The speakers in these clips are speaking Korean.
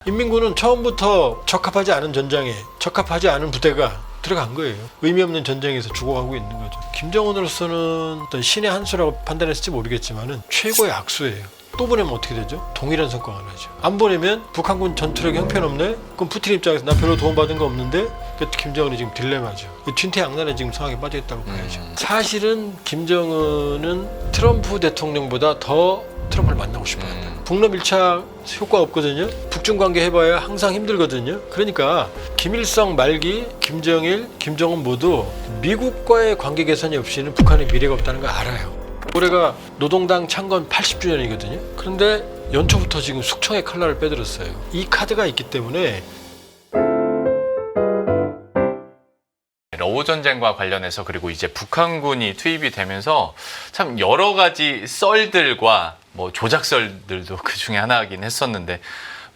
인민군은 처음부터 적합하지 않은 전장에 적합하지 않은 부대가 들어간 거예요. 의미 없는 전쟁에서 죽어가고 있는 거죠. 김정은으로서는 어떤 신의 한 수라고 판단했을지 모르겠지만은 최고의 악수예요. 또 보내면 어떻게 되죠? 동일한 성과가 나죠. 안 보내면 북한군 전투력이 형편없네? 그럼 푸틴 입장에서 나 별로 도움받은 거 없는데? 김정은이 지금 딜레마죠. 진퇴양난에 지금 상황에 빠져있다고 봐야죠. 사실은 김정은은 트럼프 대통령보다 더 트럼프를 만나고 싶어한다. 북러 밀착 효과 없거든요. 북중 관계 해봐야 항상 힘들거든요. 그러니까 김일성 말기, 김정일, 김정은 모두 미국과의 관계 개선이 없이는 북한의 미래가 없다는 걸 알아요. 올해가 노동당 창건 80주년이거든요. 그런데 연초부터 지금 숙청의 칼날을 빼들었어요. 이 카드가 있기 때문에 러우 전쟁과 관련해서 그리고 이제 북한군이 투입이 되면서 참 여러 가지 썰들과 뭐 조작설들도 그 중에 하나이긴 했었는데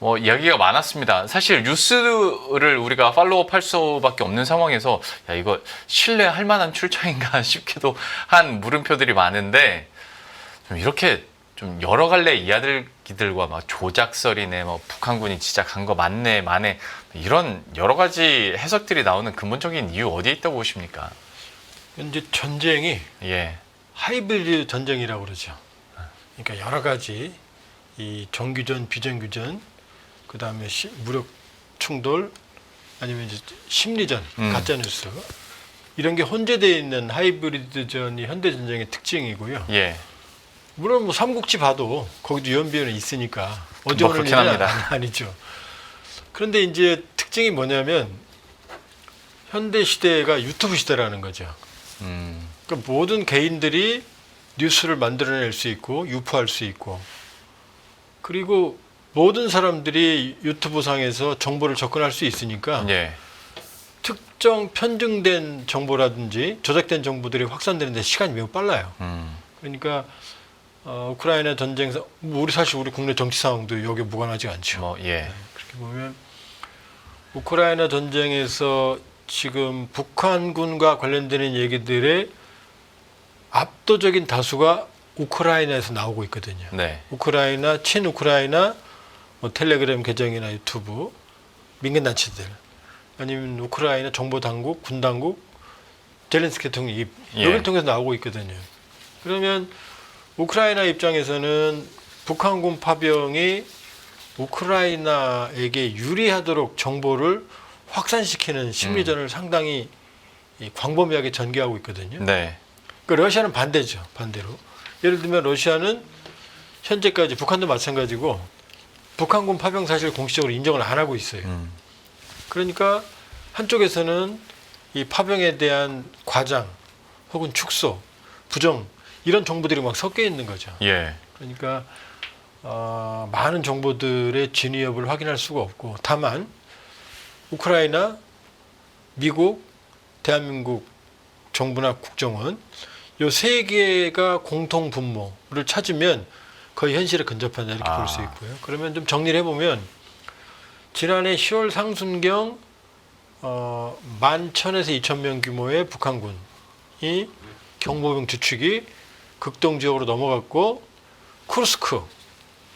뭐 이야기가 많았습니다. 사실 뉴스를 우리가 팔로우업 할 수밖에 없는 상황에서 야 이거 신뢰할 만한 출처인가 싶기도 한 물음표들이 많은데 좀 이렇게 좀 여러 갈래 이야기들과 막 조작설이네, 뭐 북한군이 진짜 간 거 맞네, 마네 이런 여러 가지 해석들이 나오는 근본적인 이유 어디에 있다고 보십니까? 이제 전쟁이 예, 하이브리드 전쟁이라고 그러죠. 그러니까 여러 가지 이 정규전, 비정규전, 그 다음에 무력 충돌, 아니면 이제 심리전, 가짜뉴스 이런 게 혼재되어 있는 하이브리드전이 현대 전쟁의 특징이고요. 예, 물론 뭐 삼국지 봐도 거기도 연비는 있으니까 어디 뭐 오는 그렇긴 합니다. 아니죠. 그런데 이제 특징이 뭐냐면 현대 시대가 유튜브 시대라는 거죠. 그러니까 모든 개인들이 뉴스를 만들어낼 수 있고 유포할 수 있고, 그리고 모든 사람들이 유튜브 상에서 정보를 접근할 수 있으니까 예, 특정 편중된 정보라든지 조작된 정보들이 확산되는데 시간이 매우 빨라요. 그러니까 우크라이나 전쟁에서 우리 사실 우리 국내 정치 상황도 여기에 무관하지 않죠. 뭐 예, 그렇게 보면 우크라이나 전쟁에서 지금 북한군과 관련되는 얘기들의 압도적인 다수가 우크라이나에서 나오고 있거든요. 네, 우크라이나, 친우크라이나 뭐 텔레그램 계정이나 유튜브, 민간단체들, 아니면 우크라이나 정보당국, 군당국, 젤렌스키 대통령이 여기를 통해서 나오고 있거든요. 그러면 우크라이나 입장에서는 북한군 파병이 우크라이나에게 유리하도록 정보를 확산시키는 심리전을 상당히 광범위하게 전개하고 있거든요. 네, 그러니까 러시아는 반대죠. 반대로. 예를 들면 러시아는 현재까지 북한도 마찬가지고 북한군 파병 사실 공식적으로 인정을 안 하고 있어요. 그러니까 한쪽에서는 이 파병에 대한 과장 혹은 축소, 부정 이런 정보들이 막 섞여 있는 거죠. 예, 그러니까 많은 정보들의 진위 여부를 확인할 수가 없고, 다만 우크라이나, 미국, 대한민국 정부나 국정원 요 세 개가 공통 분모를 찾으면 거의 현실에 근접하다 이렇게 볼 수 있고요. 그러면 좀 정리를 해보면 지난해 10월 상순경 11,000에서 2,000명 규모의 북한군이 경보병 주축이 극동 지역으로 넘어갔고 쿠르스크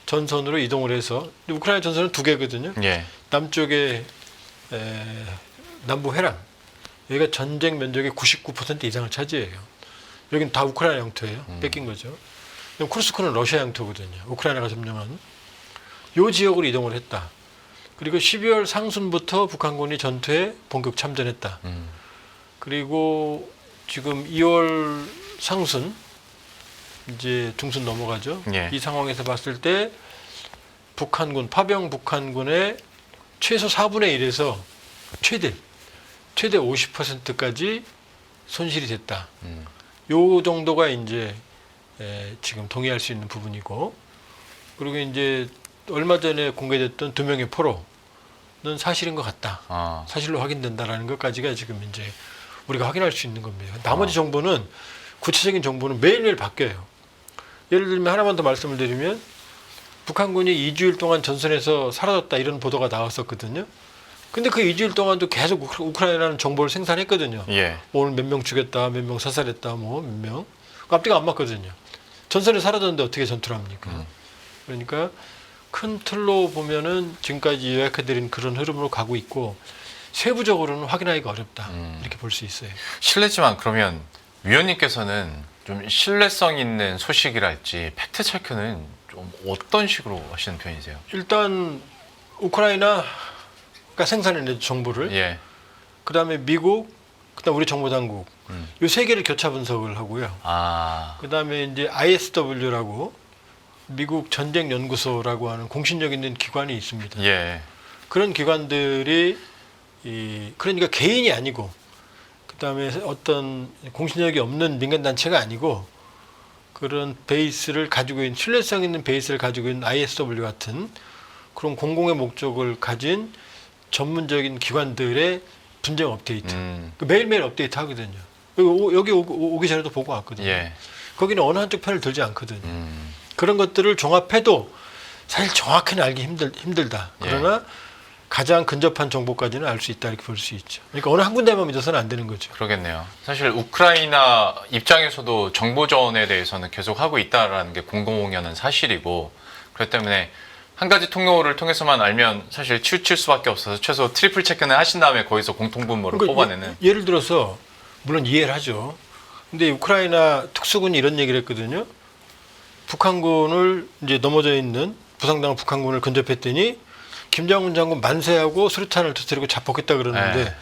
전선으로 이동을 해서, 우크라이나 전선은 두 개거든요. 예, 남쪽에 남부 회랑, 여기가 전쟁 면적의 99% 이상을 차지해요. 여기는 다 우크라이나 영토예요. 뺏긴 거죠. 그럼 쿠르스크는 러시아 영토거든요. 우크라이나가 점령한 요 지역으로 이동을 했다. 그리고 12월 상순부터 북한군이 전투에 본격 참전했다. 그리고 지금 2월 상순, 이제 중순 넘어가죠. 예. 이 상황에서 봤을 때 북한군, 파병 북한군의 최소 4분의 1에서 최대 50%까지 손실이 됐다. 요 정도가 이제 지금 동의할 수 있는 부분이고, 그리고 이제 얼마 전에 공개됐던 2명의 포로는 사실인 것 같다. 사실로 확인된다라는 것까지가 지금 이제 우리가 확인할 수 있는 겁니다. 나머지 정보는, 구체적인 정보는 매일매일 바뀌어요. 예를 들면 하나만 더 말씀을 드리면 북한군이 2주일 동안 전선에서 사라졌다 이런 보도가 나왔었거든요. 근데 그 2주일 동안도 계속 우크라이나는 정보를 생산했거든요. 예, 오늘 몇 명 죽였다, 몇 명 사살했다, 뭐 몇 명. 앞뒤가 안 맞거든요. 전선에 사라졌는데 어떻게 전투를 합니까? 그러니까 큰 틀로 보면은 지금까지 요약해드린 그런 흐름으로 가고 있고 세부적으로는 확인하기가 어렵다 이렇게 볼 수 있어요. 실례지만 그러면 위원님께서는 좀 신뢰성 있는 소식이랄지 팩트 체크는 좀 어떤 식으로 하시는 편이세요? 일단 우크라이나가 생산해낸 정보를 예. 그다음에 미국, 그다음 우리 정보당국 이 세 개를 교차 분석을 하고요. 아, 그다음에 이제 ISW라고 미국 전쟁연구소라고 하는 공신력 있는 기관이 있습니다. 예. 그런 기관들이 그러니까 개인이 아니고 그다음에 어떤 공신력이 없는 민간 단체가 아니고 그런 베이스를 가지고 있는 신뢰성 있는 베이스를 가지고 있는 ISW 같은 그런 공공의 목적을 가진 전문적인 기관들의 분쟁 업데이트 매일매일 업데이트 하거든요. 여기 오기 전에도 보고 왔거든요. 예. 거기는 어느 한쪽 편을 들지 않거든요. 그런 것들을 종합해도 사실 정확히는 알기 힘들다. 그러나 가장 근접한 정보까지는 알 수 있다 이렇게 볼 수 있죠. 그러니까 어느 한 군데만 믿어서는 안 되는 거죠. 그러겠네요. 사실 우크라이나 입장에서도 정보전에 대해서는 계속 하고 있다라는 게 공공연한 사실이고 그렇기 때문에 한 가지 통로를 통해서만 알면 사실 치우칠 수밖에 없어서 최소 트리플 체크는 하신 다음에 거기서 공통분모를 그러니까 뽑아내는. 예를 들어서 물론 이해를 하죠. 근데 우크라이나 특수군이 이런 얘기를 했거든요. 북한군을 이제 넘어져 있는 부상당한 북한군을 근접했더니 김정은 장군 만세하고 수류탄을 터뜨리고 자폭했다 그러는데 네.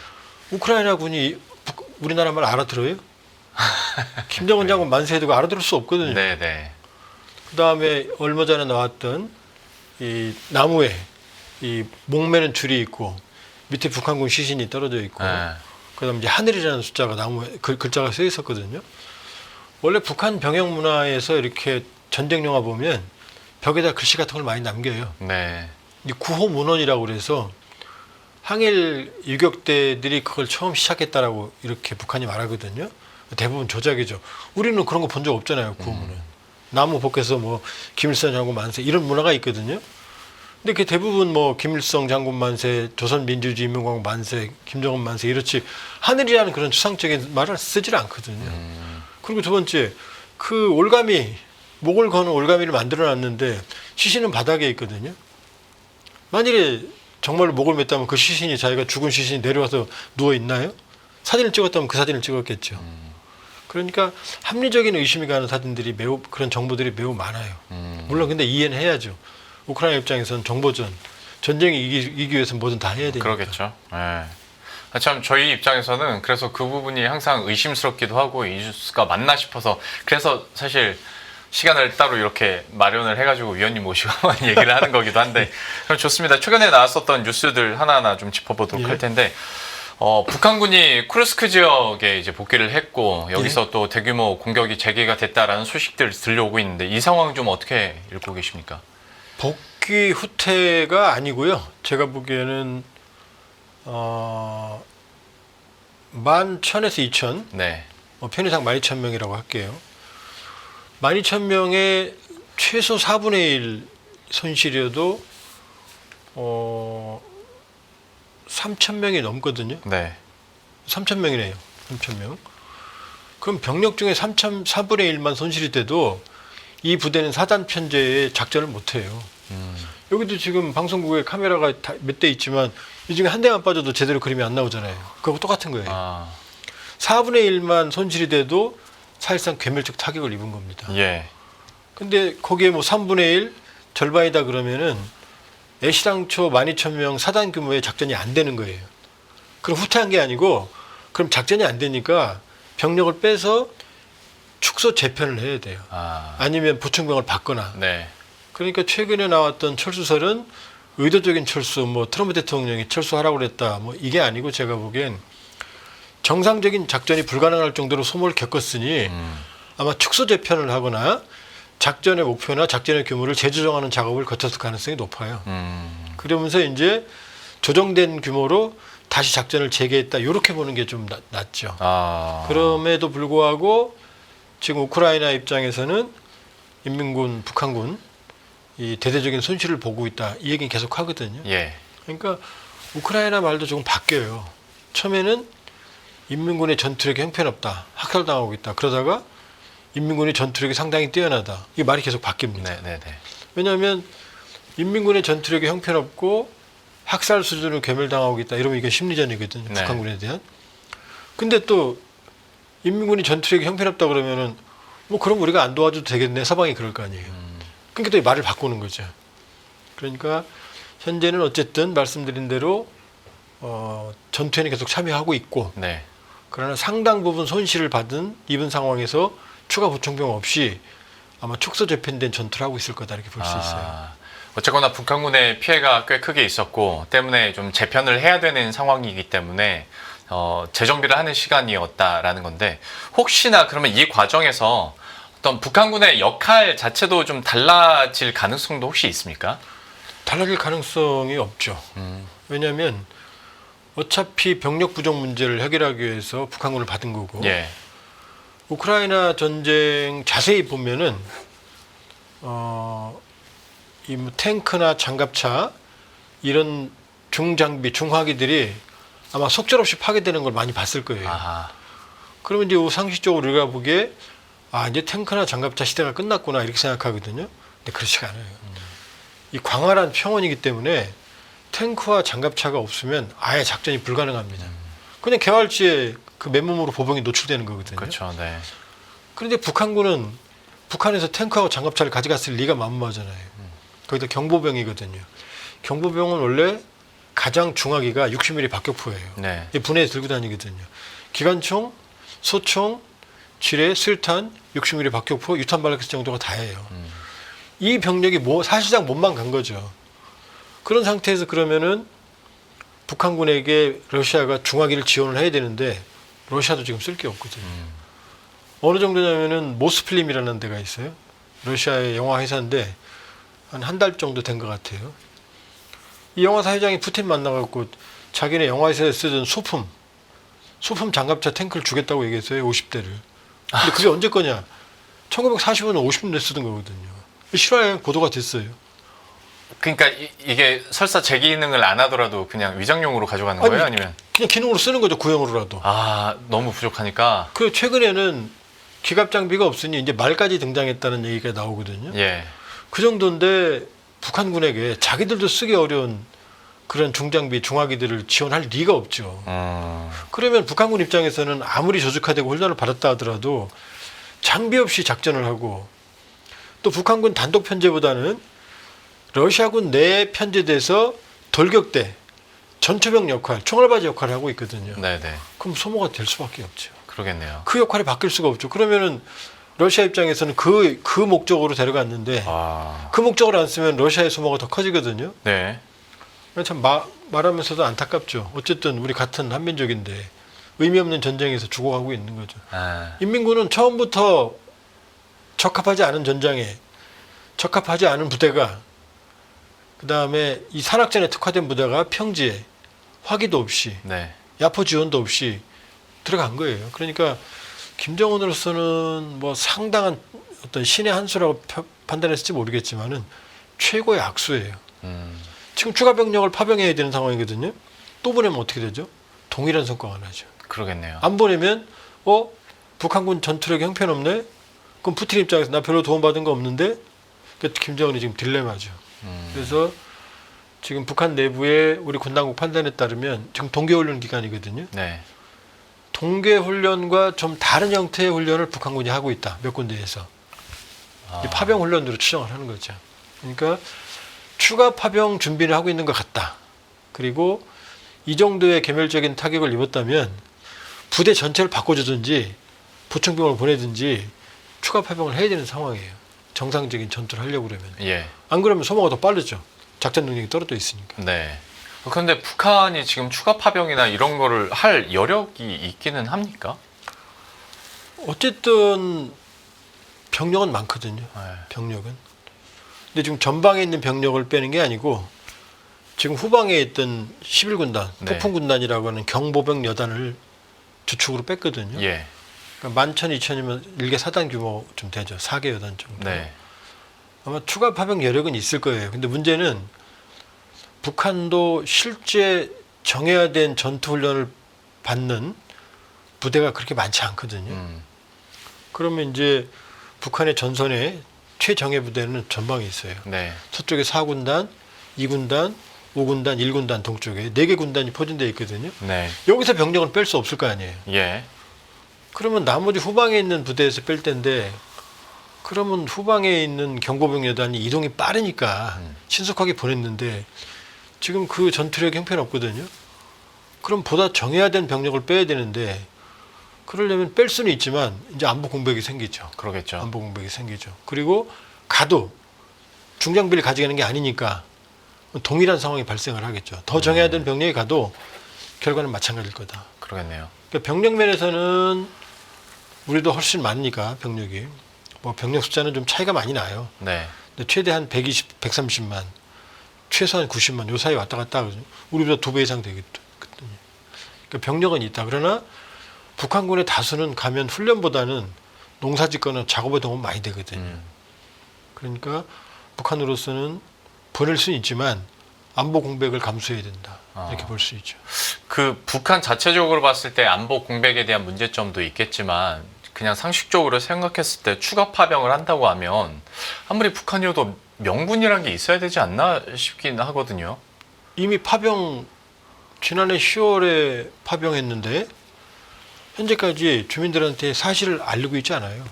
우크라이나 군이 우리나라 말 알아들어요? 김정은 장군 만세해도 알아들을 수 없거든요. 네네. 그다음에 얼마 전에 나왔던 이 나무에 이 목매는 줄이 있고 밑에 북한군 시신이 떨어져 있고 네. 그다음에 이제 하늘이라는 숫자가 나무에 글자가 써 있었거든요. 원래 북한 병영 문화에서 이렇게 전쟁 영화 보면 벽에다 글씨 같은 걸 많이 남겨요. 네. 이 구호 문헌이라고 그래서 항일 유격대들이 그걸 처음 시작했다라고 이렇게 북한이 말하거든요. 대부분 조작이죠. 우리는 그런 거 본 적 없잖아요. 구호 문헌. 나무 벗겨서 뭐 김일성 장군 만세 이런 문화가 있거든요. 근데 그 대부분 뭐 김일성 장군 만세, 조선민주주의인민공화국 만세, 김정은 만세 이렇지 하늘이라는 그런 추상적인 말을 쓰질 않거든요. 그리고 두 번째 그 올가미 목을 거는 올가미를 만들어놨는데 시신은 바닥에 있거든요. 만일에 정말로 목을 맸다면 그 시신이 자기가 죽은 시신이 내려와서 누워 있나요? 사진을 찍었다면 그 사진을 찍었겠죠. 그러니까 합리적인 의심이 가는 사진들이 매우 그런 정보들이 매우 많아요. 물론 근데 이해는 해야죠. 우크라이나 입장에서는 정보전, 전쟁이 이기기 위해서는 뭐든 다 해야 되니까. 그러겠죠. 네. 참 저희 입장에서는 그래서 그 부분이 항상 의심스럽기도 하고 이 뉴스가 맞나 싶어서 그래서 사실 시간을 따로 이렇게 마련을 해가지고 위원님 모시고 한번 얘기를 하는 거기도 한데 그럼 좋습니다. 최근에 나왔었던 뉴스들 하나하나 좀 짚어보도록 할 텐데 북한군이 쿠르스크 지역에 이제 복귀를 했고 여기서 또 대규모 공격이 재개가 됐다라는 소식들 들려오고 있는데 이 상황 좀 어떻게 읽고 계십니까? 복귀 후퇴가 아니고요. 제가 보기에는 11,000에서 2,000 네. 편의상 12,000명이라고 할게요. 12,000명의 최소 4분의 1 손실이어도 3,000명이 넘거든요. 네. 3,000명이네요. 3,000명. 그럼 병력 중에 4분의 1만 손실이 돼도 이 부대는 사단 편제에 작전을 못해요. 여기도 지금 방송국에 카메라가 몇 대 있지만 이 중에 한 대만 빠져도 제대로 그림이 안 나오잖아요. 그거 똑같은 거예요. 4분의 1만 손실이 돼도 사실상 괴멸적 타격을 입은 겁니다. 예. 근데 거기에 뭐 3분의 1 절반이다 그러면은 애시당초 12,000명 사단 규모의 작전이 안 되는 거예요. 그럼 후퇴한 게 아니고 그럼 작전이 안 되니까 병력을 빼서 축소 재편을 해야 돼요. 아니면 보충병을 받거나. 네. 그러니까 최근에 나왔던 철수설은 의도적인 철수, 뭐 트럼프 대통령이 철수하라고 그랬다. 뭐 이게 아니고 제가 보기엔 정상적인 작전이 불가능할 정도로 소모를 겪었으니 아마 축소 재편을 하거나 작전의 목표나 작전의 규모를 재조정하는 작업을 거쳤을 가능성이 높아요. 그러면서 이제 조정된 규모로 다시 작전을 재개했다. 이렇게 보는 게 좀 낫죠. 그럼에도 불구하고 지금 우크라이나 입장에서는 인민군, 북한군 이 대대적인 손실을 보고 있다. 이 얘기는 계속 하거든요. 예. 그러니까 우크라이나 말도 조금 바뀌어요. 처음에는 인민군의 전투력이 형편없다. 학살당하고 있다. 그러다가 인민군의 전투력이 상당히 뛰어나다. 이 말이 계속 바뀝니다. 네네네. 왜냐하면 인민군의 전투력이 형편없고 학살 수준으로 괴멸당하고 있다. 이러면 이게 심리전이거든요. 네. 북한군에 대한. 근데 또 인민군이 전투력이 형편없다 그러면은 뭐 그럼 우리가 안 도와줘도 되겠네. 서방이 그럴 거 아니에요. 그러니까 또 말을 바꾸는 거죠. 그러니까 현재는 어쨌든 말씀드린 대로 전투에는 계속 참여하고 있고 네. 그러나 상당 부분 손실을 입은 상황에서 추가 보충병 없이 아마 축소 재편된 전투를 하고 있을 거다 이렇게 볼 수 있어요. 어쨌거나 북한군의 피해가 꽤 크게 있었고 때문에 좀 재편을 해야 되는 상황이기 때문에 재정비를 하는 시간이었다라는 건데 혹시나 그러면 이 과정에서 어떤 북한군의 역할 자체도 좀 달라질 가능성도 혹시 있습니까? 달라질 가능성이 없죠. 왜냐하면 어차피 병력 부족 문제를 해결하기 위해서 북한군을 받은 거고 예. 우크라이나 전쟁 자세히 보면은 이 뭐 탱크나 장갑차 이런 중장비 중화기들이 아마 속절없이 파괴되는 걸 많이 봤을 거예요. 아하. 그러면 이제 상식적으로 우리가 보기에 이제 탱크나 장갑차 시대가 끝났구나 이렇게 생각하거든요. 근데 그렇지가 않아요. 이 광활한 평원이기 때문에 탱크와 장갑차가 없으면 아예 작전이 불가능합니다. 그냥 개활지에 그 맨몸으로 보병이 노출되는 거거든요. 그렇죠. 네. 그런데 북한군은 북한에서 탱크하고 장갑차를 가져갔을 리가 만무하잖아요. 거기다 경보병이거든요. 경보병은 원래 가장 중화기가 60mm 박격포예요. 네. 이 분해에 들고 다니거든요. 기관총, 소총, 지뢰, 술탄, 60mm 박격포, 유탄 발사체 정도가 다예요. 이 병력이 사실상 몸만 간 거죠. 그런 상태에서 그러면은 북한군에게 러시아가 중화기를 지원을 해야 되는데 러시아도 지금 쓸 게 없거든요. 어느 정도냐면은 모스필름이라는 데가 있어요. 러시아의 영화 회사인데 한 달 정도 된 것 같아요. 이 영화사 회장이 푸틴 만나갖고 자기네 영화에서 쓰던 소품 장갑차 탱크를 주겠다고 얘기했어요. 50대를. 근데 그게 언제 거냐? 1945년 50년대 쓰던 거거든요. 실화에 보도가 됐어요. 그러니까 이게 설사 제 기능을 안 하더라도 그냥 위장용으로 가져가는 거예요? 아니면? 그냥 기능으로 쓰는 거죠. 구형으로라도. 너무 부족하니까. 그 최근에는 기갑 장비가 없으니 이제 말까지 등장했다는 얘기가 나오거든요. 예. 그 정도인데 북한군에게 자기들도 쓰기 어려운 그런 중장비, 중화기들을 지원할 리가 없죠. 그러면 북한군 입장에서는 아무리 조직화되고 훈련을 받았다 하더라도 장비 없이 작전을 하고 또 북한군 단독 편제보다는 러시아군 내에 편제돼서 돌격대, 전초병 역할, 총알바지 역할을 하고 있거든요. 네네. 그럼 소모가 될 수밖에 없죠. 그러겠네요. 그 역할이 바뀔 수가 없죠. 그러면은 러시아 입장에서는 그 목적으로 데려갔는데 그 목적을 안 쓰면 러시아의 소모가 더 커지거든요. 네. 참 말하면서도 안타깝죠. 어쨌든 우리 같은 한민족인데 의미 없는 전쟁에서 죽어가고 있는 거죠. 인민군은 처음부터 적합하지 않은 전장에 적합하지 않은 부대가 그다음에 이 산악전에 특화된 부대가 평지에 화기도 없이 네. 야포 지원도 없이 들어간 거예요. 그러니까 김정은으로서는 뭐 상당한 어떤 신의 한 수라고 판단했을지 모르겠지만은 최고의 악수예요. 지금 추가 병력을 파병해야 되는 상황이거든요. 또 보내면 어떻게 되죠? 동일한 성과가 나죠. 그러겠네요. 안 보내면 북한군 전투력이 형편없네. 그럼 푸틴 입장에서 나 별로 도움받은 거 없는데. 그러니까 김정은이 지금 딜레마죠. 그래서 지금 북한 내부에 우리 군 당국 판단에 따르면 지금 동계훈련 기간이거든요. 네. 동계훈련과 좀 다른 형태의 훈련을 북한군이 하고 있다. 몇 군데에서. 이 파병 훈련으로 추정을 하는 거죠. 그러니까 추가 파병 준비를 하고 있는 것 같다. 그리고 이 정도의 개멸적인 타격을 입었다면 부대 전체를 바꿔주든지 보충병을 보내든지 추가 파병을 해야 되는 상황이에요. 정상적인 전투를 하려고 그러면. 예. 안 그러면 소모가 더 빠르죠. 작전 능력이 떨어져 있으니까. 네. 그런데 북한이 지금 추가 파병이나 이런 거를 할 여력이 있기는 합니까? 어쨌든 병력은 많거든요. 네. 병력은. 근데 지금 전방에 있는 병력을 빼는 게 아니고 지금 후방에 있던 11군단, 네. 폭풍군단이라고 하는 경보병 여단을 주축으로 뺐거든요. 예. 그러니까 11,000, 2,000이면 1개 사단 규모 좀 되죠. 4개 여단 정도. 네. 아마 추가 파병 여력은 있을 거예요. 근데 문제는 북한도 실제 정해야 된 전투훈련을 받는 부대가 그렇게 많지 않거든요. 그러면 이제 북한의 전선에 최정예 부대는 전방에 있어요. 네. 서쪽에 4군단, 2군단, 5군단, 1군단 동쪽에 4개 군단이 포진되어 있거든요. 네. 여기서 병력은 뺄 수 없을 거 아니에요. 예. 그러면 나머지 후방에 있는 부대에서 뺄 텐데 그러면 후방에 있는 경보병여단이 이동이 빠르니까 신속하게 보냈는데 지금 그 전투력이 형편없거든요. 그럼 보다 정해야 된 병력을 빼야 되는데 그러려면 뺄 수는 있지만 이제 안보 공백이 생기죠. 그러겠죠. 안보 공백이 생기죠. 그리고 가도 중장비를 가져가는 게 아니니까 동일한 상황이 발생을 하겠죠. 더 정해야 되는 병력이 가도 결과는 마찬가지일 거다. 그러겠네요. 그러니까 병력 면에서는 우리도 훨씬 많으니까 병력이 뭐 병력 숫자는 좀 차이가 많이 나요. 네. 근데 최대 한 120, 130만, 최소한 90만 요 사이 왔다 갔다 하거든요. 우리보다 2배 이상 되거든요. 그러니까 병력은 있다. 그러나 북한군의 다수는 가면 훈련보다는 농사짓거나 작업에 도움 많이 되거든요. 그러니까 북한으로서는 보낼 수는 있지만 안보 공백을 감수해야 된다. 이렇게 볼 수 있죠. 그 북한 자체적으로 봤을 때 안보 공백에 대한 문제점도 있겠지만 그냥 상식적으로 생각했을 때 추가 파병을 한다고 하면 아무리 북한이어도 명분이란 게 있어야 되지 않나 싶긴 하거든요. 이미 파병 지난해 10월에 파병했는데 현재까지 주민들한테 사실을 알리고 있지 않아요.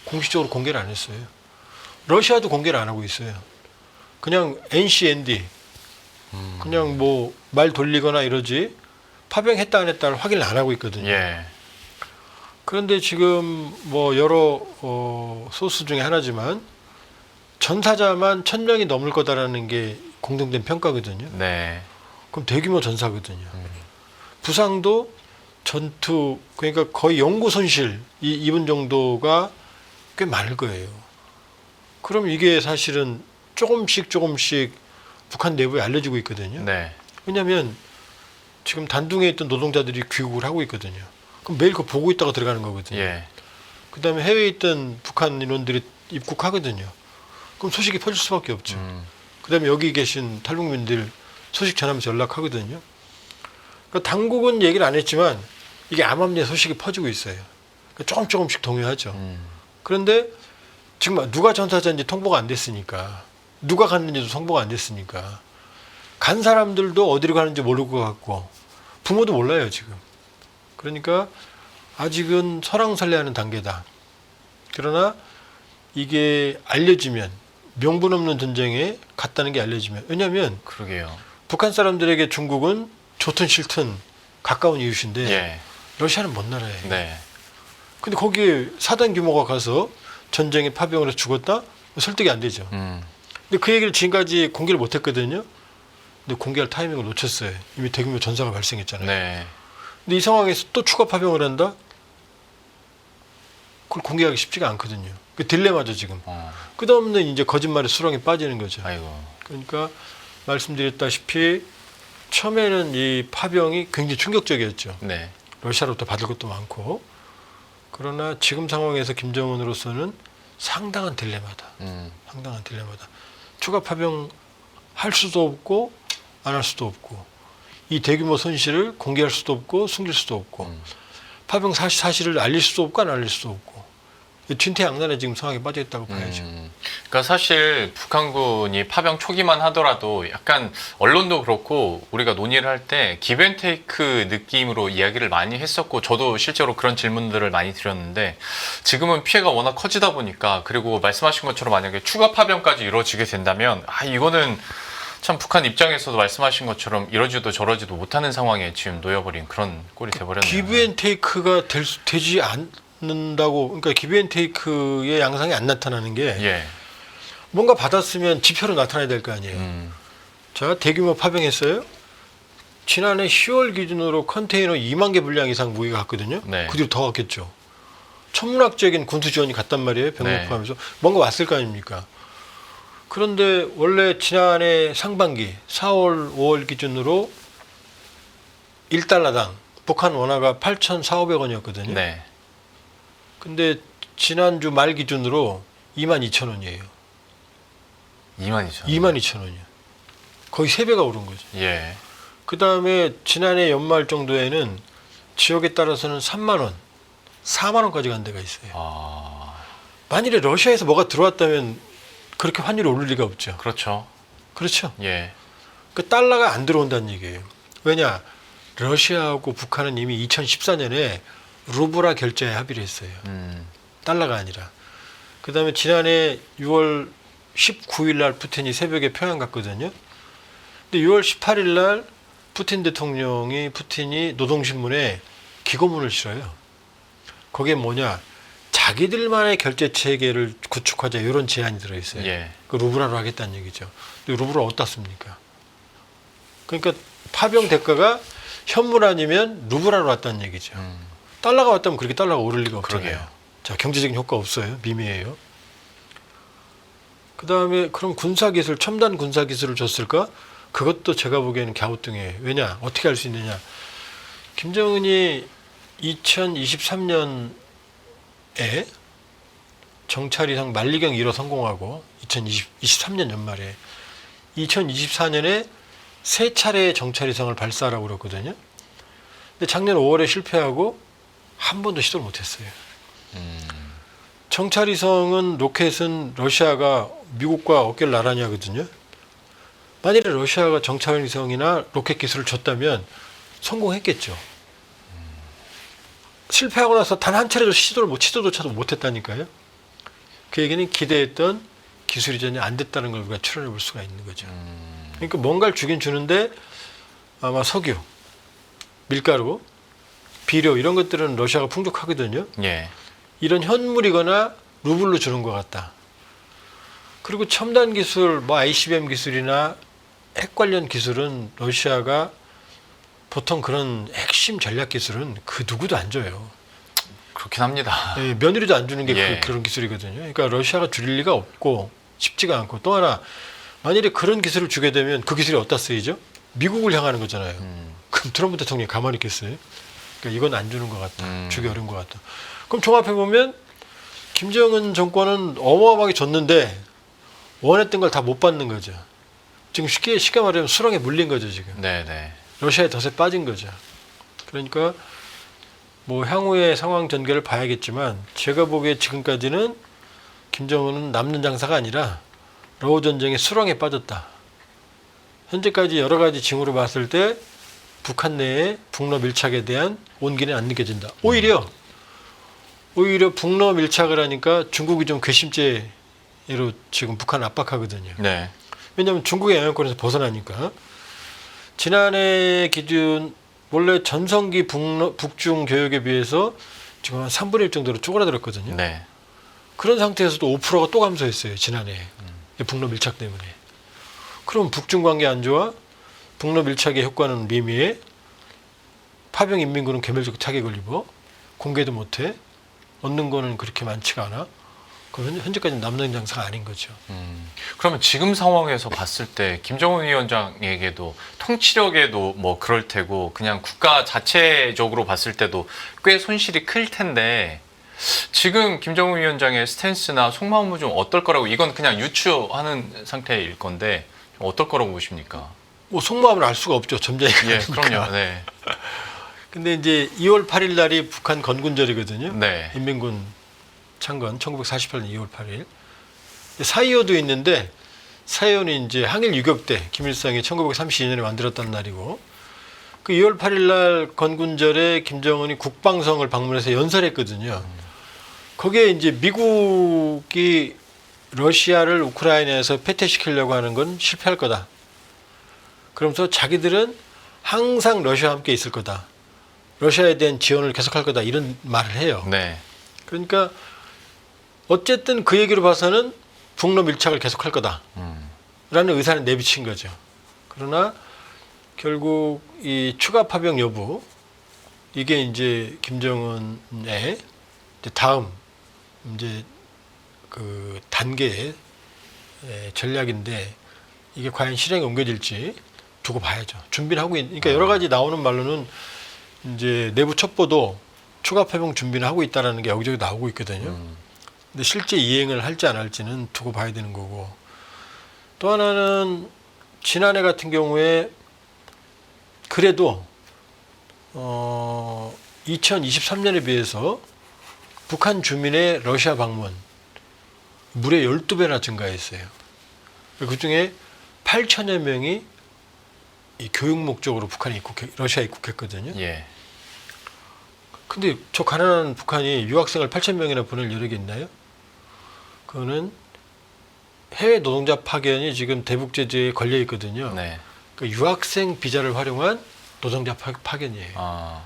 공식적으로 공개를 안 했어요. 러시아도 공개를 안 하고 있어요. 그냥 NCND 그냥 뭐 말 돌리거나 이러지 파병했다 안 했다를 확인을 안 하고 있거든요. 예. 그런데 지금 뭐 여러 소스 중에 하나지만 전사자만 1000명이 넘을 거다라는 게 공동된 평가거든요. 네. 그럼 대규모 전사거든요. 부상도 전투 그러니까 거의 영구 손실 입은 정도가 꽤 많을 거예요. 그럼 이게 사실은 조금씩 북한 내부에 알려지고 있거든요. 네. 왜냐하면 지금 단둥에 있던 노동자들이 귀국을 하고 있거든요. 그럼 매일 그거 보고 있다가 들어가는 거거든요. 예. 그다음에 해외에 있던 북한 인원들이 입국하거든요. 그럼 소식이 퍼질 수밖에 없죠. 그다음에 여기 계신 탈북민들 소식 전하면서 연락하거든요. 그러니까 당국은 얘기를 안 했지만 이게 암암리에 소식이 퍼지고 있어요. 그러니까 조금씩 동요하죠. 그런데 지금 누가 전사자인지 통보가 안 됐으니까 누가 갔는지도 통보가 안 됐으니까 간 사람들도 어디로 가는지 모를 것 같고 부모도 몰라요 지금. 그러니까 아직은 설왕설래하는 단계다. 그러나 이게 알려지면 명분 없는 전쟁에 갔다는 게 알려지면 왜냐하면 그러게요. 북한 사람들에게 중국은 좋든 싫든 가까운 이웃인데 예. 러시아는 먼 나라예요. 네. 근데 거기에 사단 규모가 가서 전쟁에 파병을 해서 죽었다? 설득이 안 되죠. 근데 그 얘기를 지금까지 공개를 못 했거든요. 근데 공개할 타이밍을 놓쳤어요. 이미 대규모 전사가 발생했잖아요. 네. 근데 이 상황에서 또 추가 파병을 한다? 그걸 공개하기 쉽지가 않거든요. 그 딜레마죠 지금. 끝없는 이제 거짓말의 수렁에 빠지는 거죠. 아이고. 그러니까 말씀드렸다시피 처음에는 이 파병이 굉장히 충격적이었죠. 네. 러시아로부터 받을 것도 많고. 그러나 지금 상황에서 김정은으로서는 상당한 딜레마다. 상당한 딜레마다. 추가 파병 할 수도 없고 안 할 수도 없고 이 대규모 손실을 공개할 수도 없고 숨길 수도 없고 파병 사실을 알릴 수도 없고 안 알릴 수도 없고 진퇴양난에 지금 상황에 빠져 있다고 봐야죠. 그러니까 사실 북한군이 파병 초기만 하더라도 약간 언론도 그렇고 우리가 논의를 할 때 기브앤테이크 느낌으로 이야기를 많이 했었고 저도 실제로 그런 질문들을 많이 드렸는데 지금은 피해가 워낙 커지다 보니까 그리고 말씀하신 것처럼 만약에 추가 파병까지 이루어지게 된다면 이거는 참 북한 입장에서도 말씀하신 것처럼 이러지도 저러지도 못하는 상황에 지금 놓여버린 그런 꼴이 돼버렸네요. 기브앤테이크가 되지 않는다고 그러니까 기브앤테이크의 양상이 안 나타나는 게 예. 뭔가 받았으면 지표로 나타나야 될 거 아니에요. 자, 대규모 파병했어요. 지난해 10월 기준으로 컨테이너 2만 개 분량 이상 무기가 갔거든요. 네. 그 뒤로 더 갔겠죠. 천문학적인 군수 지원이 갔단 말이에요. 병력 네. 포함해서. 뭔가 왔을 거 아닙니까? 그런데 원래 지난해 상반기 4월, 5월 기준으로 1달러당 북한 원화가 8,400원이었거든요. 네. 근데 지난주 말 기준으로 22,000원이에요. 22,000원. 22,000원이요. 거의 3배가 오른 거죠. 예. 그 다음에 지난해 연말 정도에는 지역에 따라서는 3만 원, 4만 원까지 간 데가 있어요. 만일에 러시아에서 뭐가 들어왔다면 그렇게 환율이 오를 리가 없죠. 그렇죠. 그렇죠. 예. 그 달러가 안 들어온다는 얘기예요. 왜냐? 러시아하고 북한은 이미 2014년에 루블화 결제에 합의를 했어요. 달러가 아니라. 그 다음에 지난해 6월 19일 날 푸틴이 새벽에 평양 갔거든요. 근데 6월 18일 날 푸틴이 노동신문에 기고문을 실어요. 거기에 뭐냐? 자기들만의 결제 체계를 구축하자 이런 제안이 들어있어요. 예. 그 루블화로 하겠다는 얘기죠. 근데 루블화 어디다 씁니까? 그러니까 파병 대가가 현물 아니면 루블화로 왔다는 얘기죠. 달러가 왔다면 그렇게 달러가 오를 리가 없잖아요. 그러게요. 자, 경제적인 효과 없어요. 미미해요. 그 다음에 그럼 군사기술, 첨단 군사기술을 줬을까? 그것도 제가 보기에는 갸우뚱해요. 왜냐? 어떻게 할 수 있느냐? 김정은이 2023년에 정찰위성 만리경 1호 성공하고 2023년 연말에 2024년에 세 차례의 정찰위성을 발사하라고 그랬거든요. 근데 작년 5월에 실패하고 한 번도 시도를 못했어요. 정찰위성은 로켓은 러시아가 미국과 어깨를 나란히 하거든요. 만일에 러시아가 정찰위성이나 로켓 기술을 줬다면 성공했겠죠. 실패하고 나서 단 한 차례도 시도조차도 못했다니까요. 그 얘기는 기대했던 기술 이전이 안 됐다는 걸 우리가 추론해 볼 수가 있는 거죠. 그러니까 뭔가를 주긴 주는데 아마 석유, 밀가루, 비료 이런 것들은 러시아가 풍족하거든요. 예. 이런 현물이거나 루블로 주는 것 같다. 그리고 첨단 기술, 뭐 ICBM 기술이나 핵 관련 기술은 러시아가 보통 그런 핵심 전략 기술은 그 누구도 안 줘요. 그렇긴 합니다. 예, 며느리도 안 주는 게 예. 그런 기술이거든요. 그러니까 러시아가 줄일 리가 없고 쉽지가 않고 또 하나 만일에 그런 기술을 주게 되면 그 기술이 어디다 쓰이죠? 미국을 향하는 거잖아요. 그럼 트럼프 대통령이 가만히 있겠어요? 그러니까 이건 안 주는 것 같다. 주기 어려운 것 같다. 그럼 종합해 보면 김정은 정권은 어마어마하게 줬는데 원했던 걸 다 못 받는 거죠. 지금 쉽게 말하면 수렁에 물린 거죠 지금. 네네. 러시아의 덫에 빠진 거죠. 그러니까 뭐 향후의 상황 전개를 봐야겠지만 제가 보기에 지금까지는 김정은은 남는 장사가 아니라 러우 전쟁의 수렁에 빠졌다. 현재까지 여러 가지 징후로 봤을 때 북한 내에 북러 밀착에 대한 온기는 안 느껴진다. 오히려 북러 밀착을 하니까 중국이 좀 괘씸죄로 지금 북한을 압박하거든요. 네. 왜냐하면 중국의 영향권에서 벗어나니까. 지난해 기준 원래 전성기 북중 교역에 비해서 지금 한 3분의 1 정도로 쪼그라들었거든요. 네. 그런 상태에서도 5%가 또 감소했어요. 지난해. 북러 밀착 때문에. 그럼 북중 관계 안 좋아? 북러 밀착의 효과는 미미해? 파병 인민군은 개멸적 타격을 입어? 공개도 못해? 얻는 거는 그렇게 많지가 않아? 그럼 현재까지는 남는 장사가 아닌 거죠. 그러면 지금 상황에서 봤을 때 김정은 위원장에게도 통치력에도 뭐 그럴 테고 그냥 국가 자체적으로 봤을 때도 꽤 손실이 클 텐데 지금 김정은 위원장의 스탠스나 속마음은 좀 어떨 거라고 이건 그냥 유추하는 상태일 건데 어떨 거라고 보십니까? 뭐 속마음을 알 수가 없죠. 점쟁이가. 예, 그럼요. 네. 근데 이제 2월 8일 날이 북한 건군절이거든요. 네. 인민군 창건 1948년 2월 8일. 4.25도 있는데 4.25는 이제 항일 유격 때 김일성이 1932년에 만들었던 날이고 그 2월 8일 날 건군절에 김정은이 국방성을 방문해서 연설했거든요. 거기에 이제 미국이 러시아를 우크라이나에서 패퇴시키려고 하는 건 실패할 거다. 그러면서 자기들은 항상 러시아와 함께 있을 거다. 러시아에 대한 지원을 계속할 거다. 이런 말을 해요. 네. 그러니까 어쨌든 그 얘기로 봐서는 북러 밀착을 계속할 거다. 라는 의사를 내비친 거죠. 그러나 결국 이 추가 파병 여부 이게 이제 김정은의 이제 다음 이제 그 단계의 전략인데 이게 과연 실행에 옮겨질지 두고 봐야죠. 준비를 하고 그러니까 여러 가지 나오는 말로는 이제 내부 첩보도 추가 파병 준비를 하고 있다라는 게 여기저기 나오고 있거든요. 근데 실제 이행을 할지 안 할지는 두고 봐야 되는 거고 또 하나는 지난해 같은 경우에 그래도 2023년에 비해서 북한 주민의 러시아 방문 무려 12배나 증가했어요. 그중에 8천여 명이 이 교육 목적으로 러시아에 입국했거든요. 예. 근데 저 가난한 북한이 유학생을 8천 명이나 보낼 여력이 있나요? 그거는 해외 노동자 파견이 지금 대북 제재에 걸려 있거든요. 네. 그 유학생 비자를 활용한 노동자 파견이에요. 아,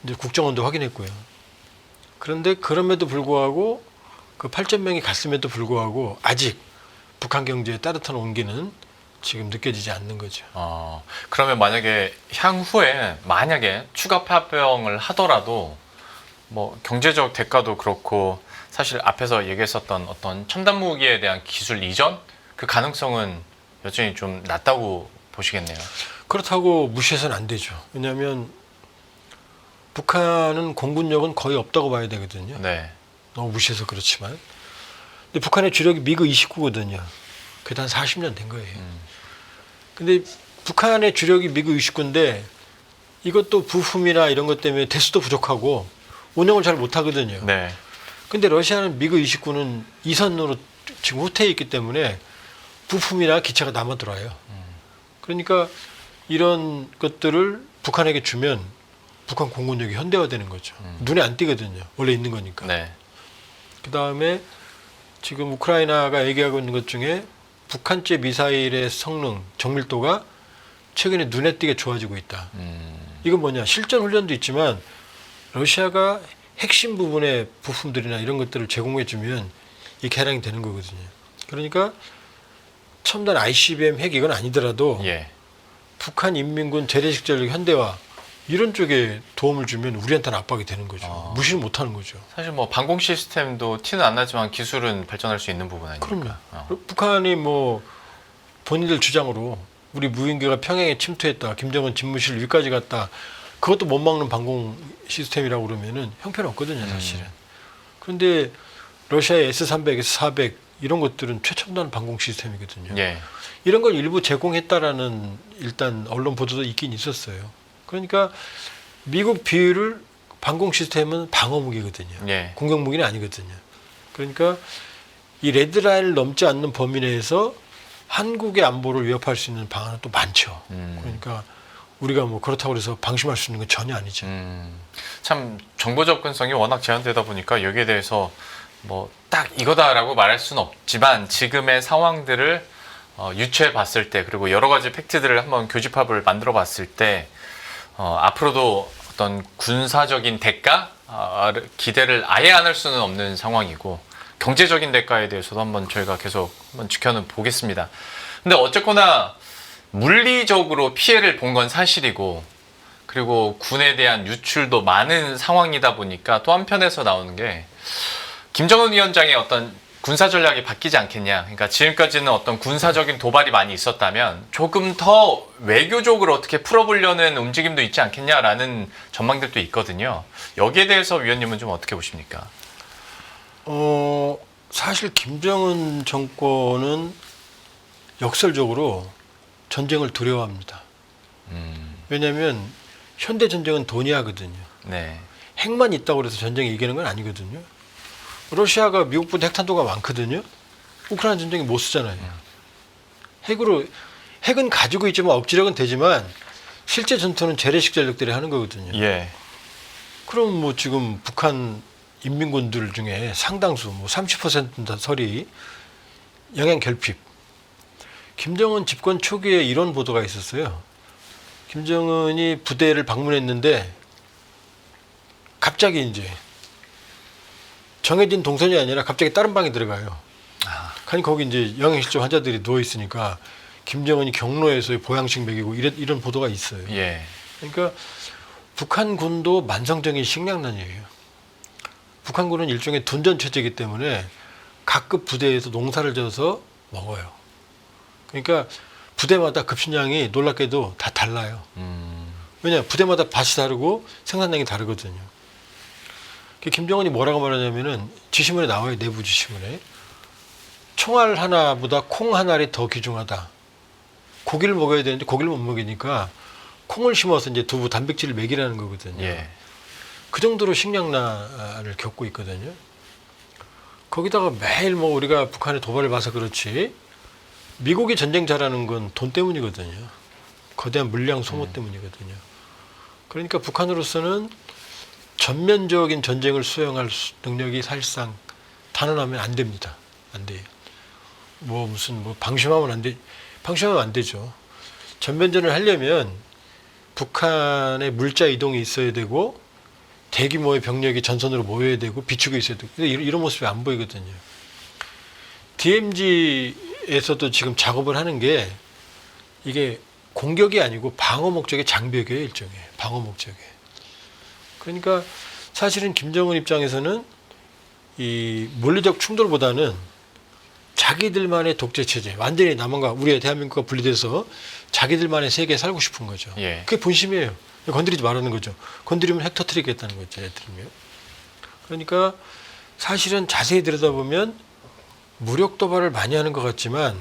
이제 국정원도 확인했고요. 그런데 그럼에도 불구하고 그 8천 명이 갔음에도 불구하고 아직 북한 경제에 따뜻한 온기는 지금 느껴지지 않는 거죠. 그러면 만약에 향후에 만약에 추가 파병을 하더라도 뭐 경제적 대가도 그렇고 사실 앞에서 얘기했었던 어떤 첨단 무기에 대한 기술 이전 그 가능성은 여전히 좀 낮다고 보시겠네요. 그렇다고 무시해서는 안 되죠. 왜냐하면 북한은 공군력은 거의 없다고 봐야 되거든요. 네. 너무 무시해서 그렇지만. 근데 북한의 주력이 미그 29거든요. 그게 한 40년 된 거예요. 근데 북한의 주력이 미그 29인데 이것도 부품이나 이런 것 때문에 대수도 부족하고 운영을 잘 못하거든요. 네. 근데 러시아는 미그 29는 이선으로 지금 후퇴해 있기 때문에 부품이나 기체가 남아 들어와요. 그러니까 이런 것들을 북한에게 주면 북한 공군력이 현대화되는 거죠. 눈에 안 띄거든요. 원래 있는 거니까. 네. 그 다음에 지금 우크라이나가 얘기하고 있는 것 중에 북한제 미사일의 성능, 정밀도가 최근에 눈에 띄게 좋아지고 있다. 이건 뭐냐? 실전 훈련도 있지만 러시아가 핵심 부분의 부품들이나 이런 것들을 제공해주면 이 개량이 되는 거거든요. 그러니까 첨단 ICBM 핵 이건 아니더라도 예. 북한 인민군 재래식 전력 현대화 이런 쪽에 도움을 주면 우리한테는 압박이 되는 거죠. 무시를 못하는 거죠. 사실 뭐 방공 시스템도 티는 안 나지만 기술은 발전할 수 있는 부분 아닙니까? 그럼요. 북한이 뭐 본인들 주장으로 우리 무인기가 평양에 침투했다. 김정은 집무실 위까지 갔다. 그것도 못 막는 방공 시스템이라고 그러면은 형편없거든요, 사실은. 그런데 러시아의 S-300, S-400 이런 것들은 최첨단 방공 시스템이거든요. 예. 이런 걸 일부 제공했다라는 일단 언론 보도도 있긴 있었어요. 그러니까 미국 비율을 방공 시스템은 방어 무기거든요. 예. 공격 무기는 아니거든요. 그러니까 이 레드라인을 넘지 않는 범위 내에서 한국의 안보를 위협할 수 있는 방안은 또 많죠. 그러니까 우리가 뭐 그렇다고 해서 방심할 수 있는 건 전혀 아니죠. 참 정보 접근성이 워낙 제한되다 보니까 여기에 대해서 뭐 딱 이거다라고 말할 수는 없지만 지금의 상황들을 유추해 봤을 때 그리고 여러 가지 팩트들을 한번 교집합을 만들어 봤을 때 앞으로도 어떤 군사적인 대가 기대를 아예 안 할 수는 없는 상황이고 경제적인 대가에 대해서도 한번 저희가 계속 한번 지켜는 보겠습니다. 근데 어쨌거나 물리적으로 피해를 본 건 사실이고 그리고 군에 대한 유출도 많은 상황이다 보니까 또 한편에서 나오는 게 김정은 위원장의 어떤 군사 전략이 바뀌지 않겠냐. 그러니까 지금까지는 어떤 군사적인 도발이 많이 있었다면 조금 더 외교적으로 어떻게 풀어보려는 움직임도 있지 않겠냐라는 전망들도 있거든요. 여기에 대해서 위원님은 좀 어떻게 보십니까? 사실 김정은 정권은 역설적으로 전쟁을 두려워합니다. 왜냐하면 현대 전쟁은 돈이 하거든요. 네. 핵만 있다고 해서 전쟁이 이기는 건 아니거든요. 러시아가 미국보다 핵탄두가 많거든요. 우크라이나 전쟁에 못 쓰잖아요. 핵은 가지고 있지만 억지력은 되지만 실제 전투는 재래식 전력들이 하는 거거든요. 예. 그럼 뭐 지금 북한 인민군들 중에 상당수 뭐 30% 설이 영양 결핍. 김정은 집권 초기에 이런 보도가 있었어요. 김정은이 부대를 방문했는데 갑자기 이제 정해진 동선이 아니라 갑자기 다른 방에 들어가요. 아니 거기 이제 영양실조 환자들이 누워 있으니까 김정은이 경로에서 보양식 먹이고 이런 보도가 있어요. 예. 그러니까 북한군도 만성적인 식량난이에요. 북한군은 일종의 둔전 체제이기 때문에 각급 부대에서 농사를 져서 먹어요. 그러니까 부대마다 급식량이 놀랍게도 다 달라요. 왜냐 부대마다 밭이 다르고 생산량이 다르거든요. 김정은이 뭐라고 말하냐면은 지시문에 나와요. 내부 지시문에. 총알 하나보다 콩 한 알이 더 귀중하다. 고기를 먹어야 되는데 고기를 못 먹이니까 콩을 심어서 이제 두부 단백질을 먹이라는 거거든요. 예. 그 정도로 식량난을 겪고 있거든요. 거기다가 매일 뭐 우리가 북한의 도발을 봐서 그렇지 미국이 전쟁 잘하는 건 돈 때문이거든요. 거대한 물량 소모 때문이거든요. 그러니까 북한으로서는 전면적인 전쟁을 수행할 능력이 사실상 단언하면 안 됩니다. 안 돼요. 뭐 무슨 뭐 방심하면 안 되죠. 전면전을 하려면 북한의 물자 이동이 있어야 되고 대규모의 병력이 전선으로 모여야 되고 비추고 있어야 되고 근데 이런 모습이 안 보이거든요. DMZ에서도 지금 작업을 하는 게 이게 공격이 아니고 방어 목적의 장벽이에요. 일종의 방어 목적에. 그러니까 사실은 김정은 입장에서는 이 물리적 충돌보다는 자기들만의 독재 체제, 완전히 남한과 우리의 대한민국과 분리돼서 자기들만의 세계에 살고 싶은 거죠. 예. 그게 본심이에요. 건드리지 말라는 거죠. 건드리면 핵 터뜨리겠다는 거죠. 애들이면. 그러니까 사실은 자세히 들여다보면 무력 도발을 많이 하는 것 같지만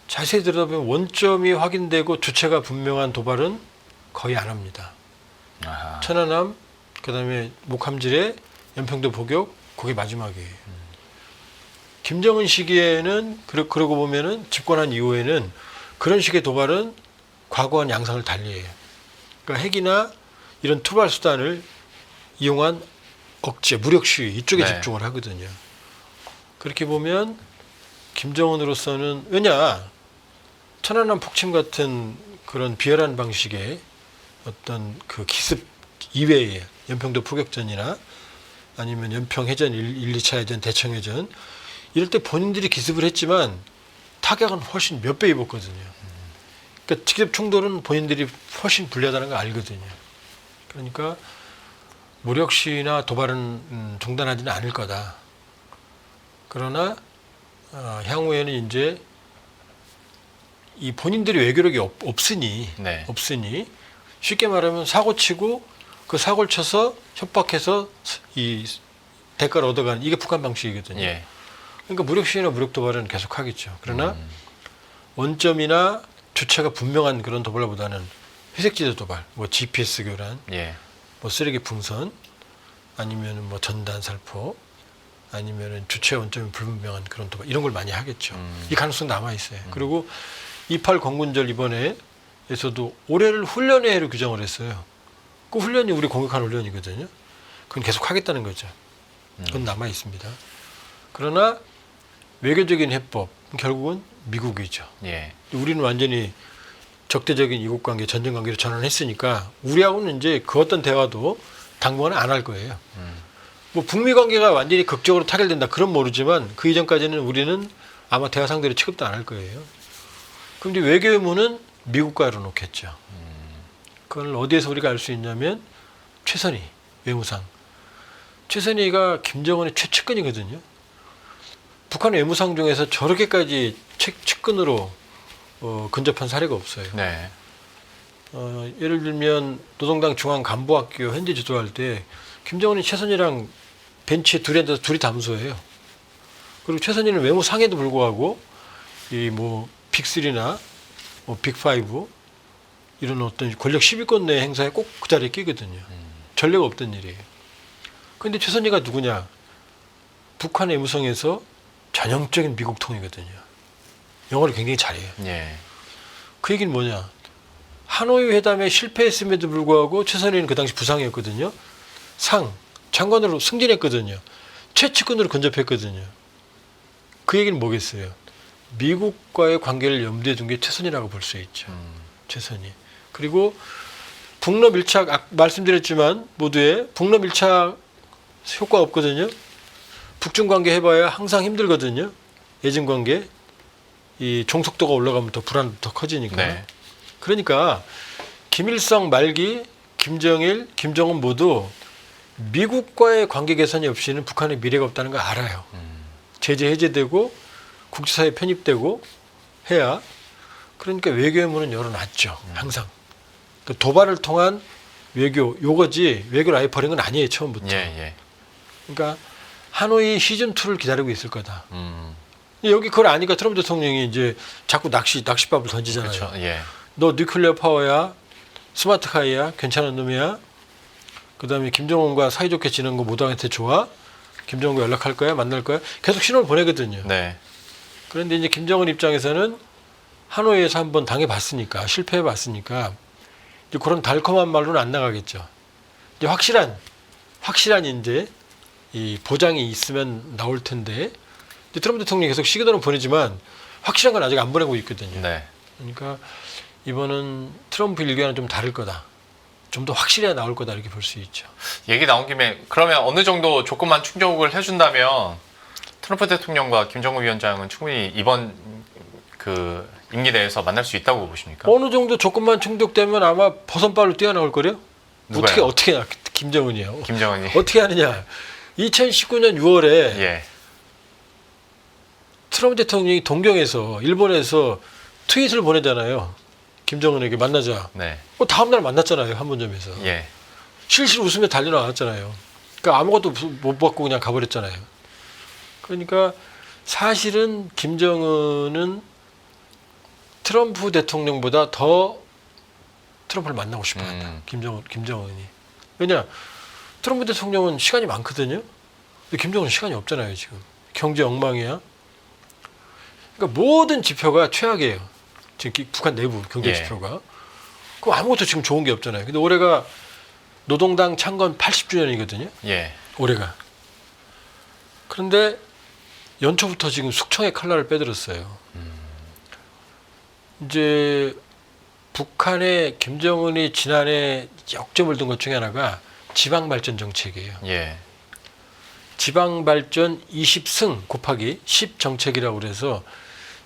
자세히 들여다보면 원점이 확인되고 주체가 분명한 도발은 거의 안 합니다. 아하. 천안함, 그다음에 목함질에 연평도 포격, 그게 마지막이에요. 김정은 시기에는 그러고 보면은 집권한 이후에는 그런 식의 도발은 과거와는 양상을 달리해요. 그러니까 핵이나 이런 투발 수단을 이용한 억제, 무력 시위 이쪽에 네. 집중을 하거든요. 그렇게 보면 김정은으로서는 왜냐 천안함 폭침 같은 그런 비열한 방식의 어떤 그 기습 이외에 연평도 포격전이나 아니면 연평 해전 1, 2차 해전, 대청 해전 이럴 때 본인들이 기습을 했지만 타격은 훨씬 몇 배 입었거든요. 그러니까 직접 충돌은 본인들이 훨씬 불리하다는 걸 알거든요. 그러니까 무력 시위나 도발은 중단하지는 않을 거다. 그러나 향후에는 이제 이 본인들이 외교력이 없으니 네. 쉽게 말하면 사고 치고 그 사고를 쳐서 협박해서 이 대가를 얻어가는 이게 북한 방식이거든요. 예. 그러니까 무력 시위나 무력 도발은 계속 하겠죠. 그러나 원점이나 주체가 분명한 그런 도발보다는 회색지대 도발, 뭐 GPS 교란, 예. 뭐 쓰레기 풍선, 아니면은 뭐 전단 살포, 아니면은 주체 원점이 불분명한 그런 도발 이런 걸 많이 하겠죠. 이 가능성 남아 있어요. 그리고 28 건군절 이번에에서도 올해를 훈련의 해로 규정을 했어요. 그 훈련이 우리 공격하는 훈련이거든요. 그건 계속 하겠다는 거죠. 그건 남아 있습니다. 그러나 외교적인 해법 결국은 미국이죠. 예. 우리는 완전히 적대적인 이국 관계, 전쟁 관계로 전환했으니까 우리하고는 이제 그 어떤 대화도 당분간 안 할 거예요. 뭐 북미 관계가 완전히 극적으로 타결된다 그런 모르지만 그 이전까지는 우리는 아마 대화 상대로 취급도 안 할 거예요. 그럼 이제 외교의 문은 미국과 열어놓겠죠. 그걸 어디에서 우리가 알 수 있냐면 최선희 외무상. 최선희가 김정은의 최측근이거든요. 북한 외무상 중에서 저렇게까지 측근으로 근접한 사례가 없어요. 네. 예를 들면 노동당 중앙간부학교 현재 지도할 때 김정은이 최선희랑 벤치에 둘이 앉아서 둘이 담소해요. 그리고 최선희는 외무상에도 불구하고 이 뭐 빅3나 뭐 빅5 이런 어떤 권력 10위권 내 행사에 꼭 그 자리에 끼거든요. 전례가 없던 일이에요. 그런데 최선희가 누구냐? 북한 외무성에서 전형적인 미국 통이거든요. 영어를 굉장히 잘해요. 예. 그 얘기는 뭐냐? 하노이 회담에 실패했음에도 불구하고 최선희는 그 당시 부상이었거든요. 장관으로 승진했거든요. 최측근으로 근접했거든요. 그 얘기는 뭐겠어요? 미국과의 관계를 염두에 둔 게 최선희라고 볼 수 있죠. 최선희. 그리고 북러 밀착 말씀드렸지만 모두에 북러 밀착 효과 없거든요. 북중 관계 해봐야 항상 힘들거든요. 예전 관계 이 종속도가 올라가면 더 불안도 더 커지니까. 네. 그러니까 김일성 말기, 김정일, 김정은 모두 미국과의 관계 개선이 없이는 북한의 미래가 없다는 걸 알아요. 제재 해제되고 국제사회에 편입되고 해야 그러니까 외교의 문은 열어놨죠. 항상. 그 도발을 통한 외교 요거지 외교를 아예 버린 건 아니에요. 처음부터. 예. 예. 그러니까 하노이 시즌2를 기다리고 있을 거다. 여기 그걸 아니까 트럼프 대통령이 이제 자꾸 낚시밥을 던지잖아요. 그렇죠. 예. 너 뉴클리어 파워야, 스마트 카이야, 괜찮은 놈이야. 그다음에 김정은과 사이좋게 지내는 거 모두한테 좋아. 김정은과 연락할 거야? 만날 거야? 계속 신호를 보내거든요. 네. 그런데 이제 김정은 입장에서는 하노이에서 한번 당해봤으니까, 실패해봤으니까 이제 그런 달콤한 말로는 안 나가겠죠. 이제 확실한 이제 이 보장이 있으면 나올 텐데, 이제 트럼프 대통령이 계속 시그널은 보내지만 확실한 건 아직 안 보내고 있거든요. 네. 그러니까 이번은 트럼프 일과는 좀 다를 거다. 좀 더 확실해야 나올 거다 이렇게 볼 수 있죠. 얘기 나온 김에 그러면 어느 정도 조건만 충족을 해준다면 트럼프 대통령과 김정은 위원장은 충분히 이번 그 임기 내에서 만날 수 있다고 보십니까? 어느 정도 조건만 충족되면 아마 버선발로 뛰어나올 거래요. 누가요? 어떻게 김정은이요. 김정은이. 어떻게 하느냐. 2019년 6월에 예. 트럼프 대통령이 동경에서 일본에서 트윗을 보내잖아요. 김정은에게 만나자. 네. 다음날 만났잖아요. 판문점에서. 예. 실실 웃으며 달려나왔잖아요. 그러니까 아무것도 못 받고 그냥 가버렸잖아요. 그러니까 사실은 김정은은 트럼프 대통령보다 더 트럼프를 만나고 싶어한다. 김정은이. 왜냐? 트럼프 대통령은 시간이 많거든요. 근데 김정은은 시간이 없잖아요. 지금 경제 엉망이야. 그러니까 모든 지표가 최악이에요. 지금 북한 내부 경제 예. 지표가. 그럼 아무것도 지금 좋은 게 없잖아요. 근데 올해가 노동당 창건 80주년이거든요. 예. 올해가. 그런데 연초부터 지금 숙청의 칼날을 빼들었어요. 이제 북한의 김정은이 지난해 역점을 둔 것 중에 하나가 지방발전 정책이에요. 예. 지방발전 20승 곱하기 10 정책이라고 그래서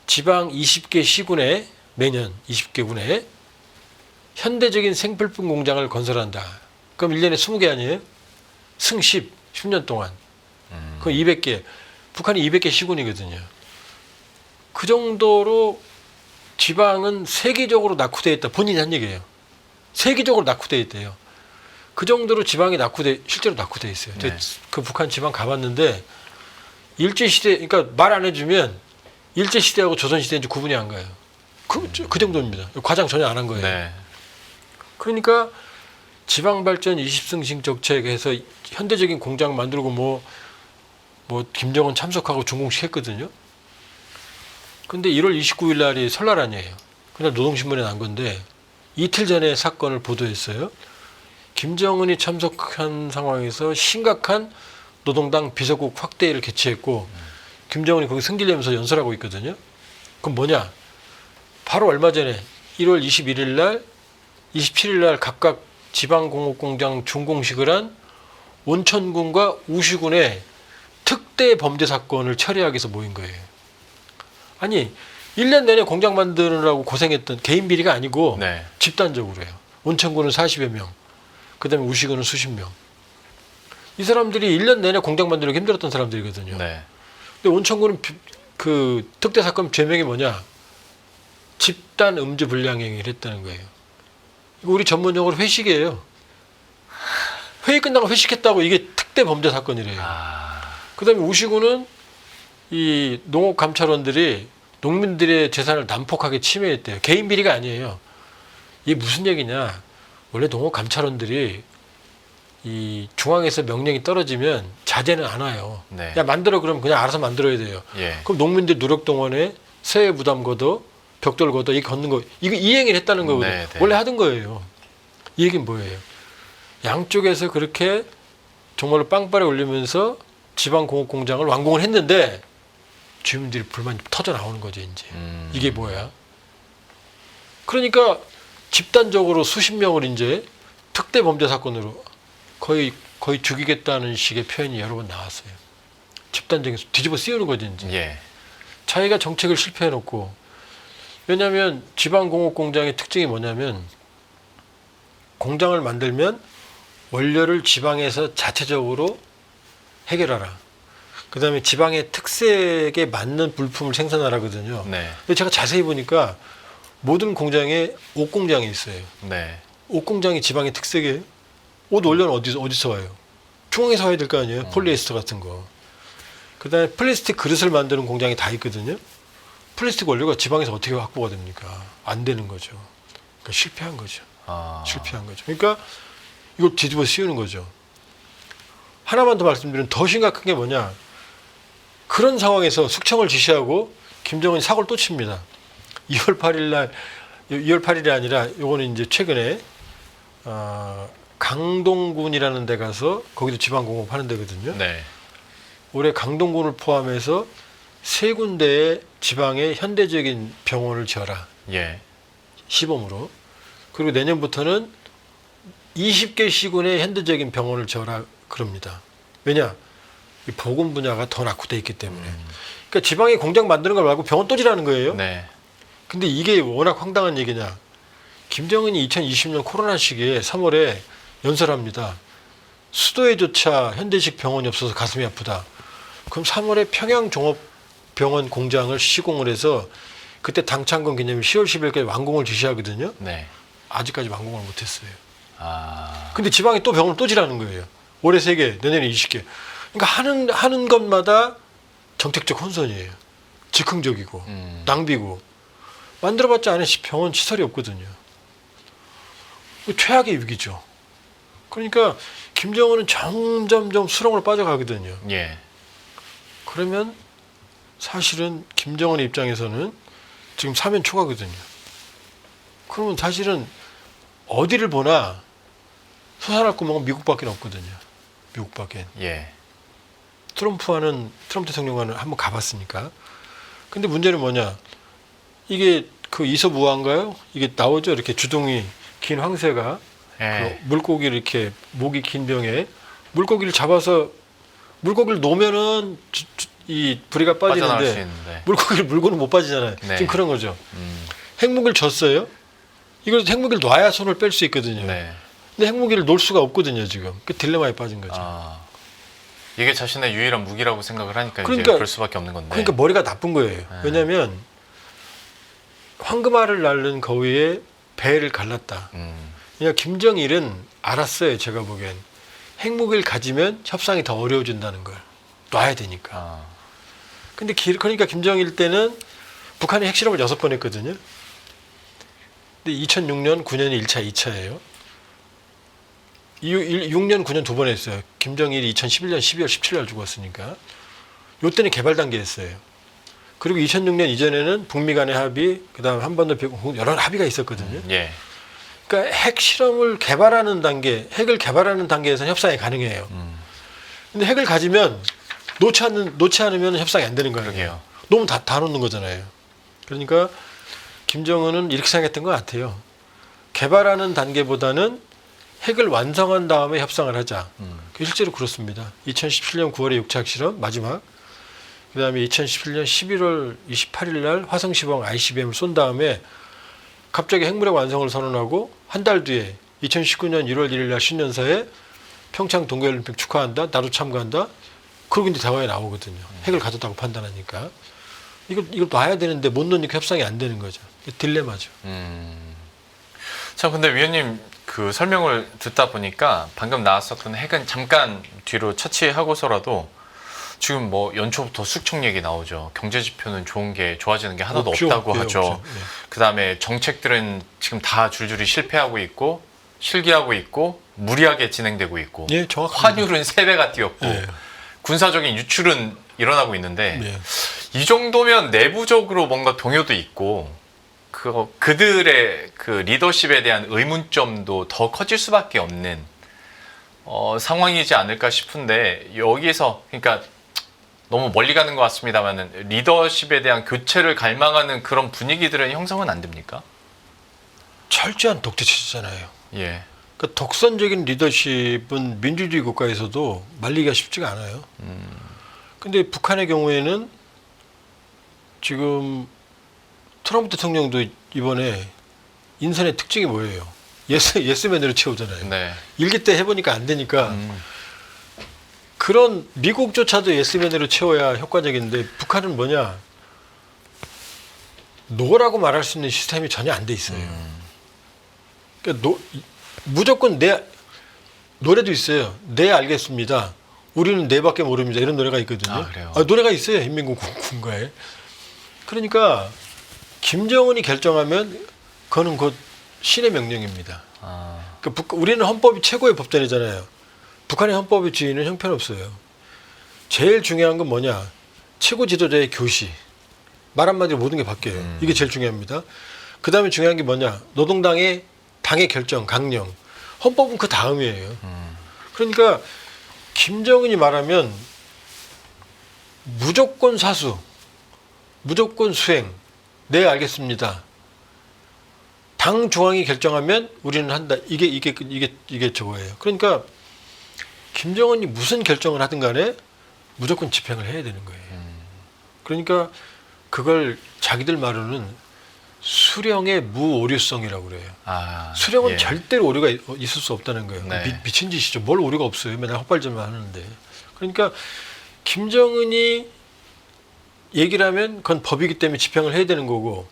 지방 20개 시군에 매년 20개 군에 현대적인 생필품 공장을 건설한다. 그럼 1년에 20개 아니에요? 승 10, 10년 동안. 그럼 200개. 북한이 200개 시군이거든요. 그 정도로 지방은 세계적으로 낙후되어 있다. 본인이 한 얘기예요. 세계적으로 낙후되어 있대요. 그 정도로 지방이 실제로 낙후되어 있어요. 네. 그 북한 지방 가봤는데 일제시대, 그러니까 말 안 해주면 일제시대하고 조선시대 이제 구분이 안 가요. 그 정도입니다. 과장 전혀 안 한 거예요. 네. 그러니까 지방발전 20승식 정책에서 현대적인 공장 만들고 뭐 김정은 참석하고 준공식 했거든요. 근데 1월 29일 날이 설날 아니에요. 그날 노동신문에 난 건데 이틀 전에 사건을 보도했어요. 김정은이 참석한 상황에서 심각한 노동당 비서국 확대를 개최했고 김정은이 거기 승진하면서 연설하고 있거든요. 그럼 뭐냐? 바로 얼마 전에 1월 21일 날, 27일 날 각각 지방공업공장 준공식을 한 온천군과 우시군의 특대 범죄 사건을 처리하기 위해서 모인 거예요. 아니 1년 내내 공장 만드느라고 고생했던 개인 비리가 아니고 네. 집단적으로 해요. 온천군은 40여 명, 그 다음에 우시군은 수십 명. 이 사람들이 1년 내내 공장 만들기 힘들었던 사람들이거든요. 네. 근데 온천군은 그 특대 사건 죄명이 뭐냐? 집단 음주 불량 행위를 했다는 거예요. 이거 우리 전문용어로 회식이에요. 회의 끝나고 회식했다고 이게 특대 범죄 사건이래요. 그다음에 우시군은 이 농업 감찰원들이 농민들의 재산을 난폭하게 침해했대요. 개인 비리가 아니에요. 이게 무슨 얘기냐? 원래 농업 감찰원들이 이 중앙에서 명령이 떨어지면 자제는 안 와요. 네. 야 만들어 그러면 그냥 알아서 만들어야 돼요. 예. 그럼 농민들 노력 동원에 세액 부담 걷어, 벽돌 걷어 이 걷는 거 이거 이행을 했다는 거거든요. 네, 네. 원래 하던 거예요. 이 얘기는 뭐예요? 양쪽에서 그렇게 정말로 빵빠레 올리면서 지방공업공장을 완공을 했는데 주민들이 불만이 터져 나오는 거죠 이제. 이게 뭐야? 그러니까 집단적으로 수십 명을 이제 특대 범죄 사건으로 거의 죽이겠다는 식의 표현이 여러 번 나왔어요. 집단적인 뒤집어 씌우는 거지 이제. 예. 자기가 정책을 실패해놓고. 왜냐하면 지방공업공장의 특징이 뭐냐면 공장을 만들면 원료를 지방에서 자체적으로 해결하라. 그 다음에 지방의 특색에 맞는 물품을 생산하라거든요. 네. 근데 제가 자세히 보니까 모든 공장에 옷 공장이 있어요. 네. 옷 공장이 지방의 특색이에요. 옷 원료는 어디서 와요? 중앙에서 와야 될 거 아니에요? 폴리에스터 같은 거. 그 다음에 플라스틱 그릇을 만드는 공장이 다 있거든요. 플라스틱 원료가 지방에서 어떻게 확보가 됩니까? 안 되는 거죠. 그러니까 실패한 거죠. 실패한 거죠. 그러니까 이걸 뒤집어 씌우는 거죠. 하나만 더 말씀드리면 더 심각한 게 뭐냐. 그런 상황에서 숙청을 지시하고 김정은이 사고를 또 칩니다. 2월 8일 날, 2월 8일이 아니라 요거는 이제 최근에 강동군이라는 데 가서 거기도 지방공업 하는 데거든요. 네. 올해 강동군을 포함해서 3군데의 지방의 현대적인 병원을 지어라. 예. 시범으로. 그리고 내년부터는 20개 시군의 현대적인 병원을 지어라 그럽니다. 왜냐? 이 보건 분야가 더 낙후돼 있기 때문에. 그러니까 지방에 공장 만드는 걸 말고 병원 또 지라는 거예요. 네. 근데 이게 워낙 황당한 얘기냐. 김정은이 2020년 코로나 시기에 3월에 연설합니다. 수도에조차 현대식 병원이 없어서 가슴이 아프다. 그럼 3월에 평양종합병원 공장을 시공을 해서 그때 당창건 기념일 10월 10일까지 완공을 지시하거든요. 네. 아직까지 완공을 못했어요. 아. 근데 지방에 또 병원을 또 지라는 거예요. 올해 3개, 내년에 20개. 그러니까 하는 것마다 정책적 혼선이에요. 즉흥적이고 낭비고. 만들어봤자 안에 병원 시설이 없거든요. 최악의 위기죠. 그러니까 김정은은 점점점 수렁으로 빠져가거든요. 예. 그러면 사실은 김정은 입장에서는 지금 사면 초과거든요. 그러면 사실은 어디를 보나 솟아날 구멍은 미국밖에 없거든요. 미국밖에. 예. 트럼프 대통령과는 한번 가봤으니까. 근데 문제는 뭐냐? 이게 그 이솝우화인가요? 이게 나오죠. 이렇게 주둥이 긴 황새가 예. 그 물고기를 이렇게 목이 긴 병에 물고기를 잡아서 물고기를 놓으면은 이 부리가 빠져나올 수 빠지는데 있는데. 물고기를 물고는 못 빠지잖아요. 네. 지금 그런 거죠. 핵무기를 줬어요. 이걸 핵무기를 놔야 손을 뺄 수 있거든요. 네. 근데 핵무기를 놓을 수가 없거든요. 지금 그 딜레마에 빠진 거죠. 아. 이게 자신의 유일한 무기라고 생각을 하니까 이제 그러니까- 그럴 수밖에 없는 건데. 그러니까 머리가 나쁜 거예요. 왜냐하면 황금알을 낳는 거위에 배를 갈랐다. 그냥 김정일은 알았어요. 제가 보기엔 핵무기를 가지면 협상이 더 어려워진다는 걸 놔야 되니까. 아. 근데 그러니까 김정일 때는 북한이 핵실험을 6번 했거든요. 근데 2006년, 9년이 1차, 2차예요. 6년, 9년 2번 했어요. 김정일이 2011년 12월 17일 날 죽었으니까. 요때는 개발 단계였어요. 그리고 2006년 이전에는 북미 간의 합의, 그다음 한 번 더 여러 합의가 있었거든요. 예. 그러니까 핵실험을 개발하는 단계, 핵을 개발하는 단계에서는 협상이 가능해요. 근데 핵을 가지면 놓지 않으면 협상이 안 되는 거예요. 그러게요. 너무 다 놓는 거잖아요. 그러니까 김정은은 이렇게 생각했던 것 같아요. 개발하는 단계보다는 핵을 완성한 다음에 협상을 하자. 실제로 그렇습니다. 2017년 9월에 6차 핵실험 마지막. 그다음에 2017년 11월 28일 날 화성 시범 ICBM을 쏜 다음에 갑자기 핵무력 완성을 선언하고 한 달 뒤에 2019년 1월 1일 날 신년사에 평창 동계올림픽 축하한다. 나도 참가한다. 그러고 이제 대화에 나오거든요. 핵을 가졌다고 판단하니까. 이걸 놔야 되는데 못 놓으니까 협상이 안 되는 거죠. 딜레마죠. 자, 근데 위원님 그 설명을 듣다 보니까 방금 나왔었던 핵은 잠깐 뒤로 차치하고서라도 지금 뭐 연초부터 숙청 얘기 나오죠. 경제 지표는 좋아지는 게 하나도 없죠. 없다고 네, 하죠. 없죠. 네. 그다음에 정책들은 지금 다 줄줄이 실패하고 있고 실기하고 있고 무리하게 진행되고 있고 예, 정확합니다. 환율은 3배가 뛰었고 네. 군사적인 유출은 일어나고 있는데 네. 이 정도면 내부적으로 뭔가 동요도 있고 그들의 그 리더십에 대한 의문점도 더 커질 수밖에 없는 상황이지 않을까 싶은데 여기에서 그러니까 너무 멀리 가는 것 같습니다만은 리더십에 대한 교체를 갈망하는 그런 분위기들은 형성은 안 됩니까? 철저한 독재 체제잖아요. 예. 그러니까 독선적인 리더십은 민주주의 국가에서도 말리기가 쉽지가 않아요. 근데 북한의 경우에는 지금 트럼프 대통령도 이번에 인선의 특징이 뭐예요? 예스맨으로 채우잖아요. 네. 일기 때 해보니까 안 되니까 그런 미국조차도 예스맨으로 채워야 효과적인데 북한은 뭐냐? 노라고 말할 수 있는 시스템이 전혀 안 돼 있어요. 그러니까 무조건 노래도 있어요. 네 알겠습니다. 우리는 네밖에 모릅니다. 이런 노래가 있거든요. 아, 그래요? 노래가 있어요. 인민군 군가에. 그러니까 김정은이 결정하면 그거는 곧 신의 명령입니다. 아. 그러니까 우리는 헌법이 최고의 법전이잖아요. 북한의 헌법주의는 형편없어요. 제일 중요한 건 뭐냐? 최고 지도자의 교시. 말 한마디로 모든 게 바뀌어요. 이게 제일 중요합니다. 그 다음에 중요한 게 뭐냐? 노동당의 당의 결정, 강령. 헌법은 그 다음이에요. 그러니까 김정은이 말하면 무조건 사수, 무조건 수행. 네, 알겠습니다. 당 중앙이 결정하면 우리는 한다. 이게 저거예요. 그러니까 김정은이 무슨 결정을 하든 간에 무조건 집행을 해야 되는 거예요. 그러니까 그걸 자기들 말로는 수령의 무오류성이라고 그래요. 수령은 예. 절대로 오류가 있을 수 없다는 거예요. 네. 미친 짓이죠. 뭘 오류가 없어요. 맨날 헛발질만 하는데. 그러니까 김정은이 얘기를 하면 그건 법이기 때문에 집행을 해야 되는 거고,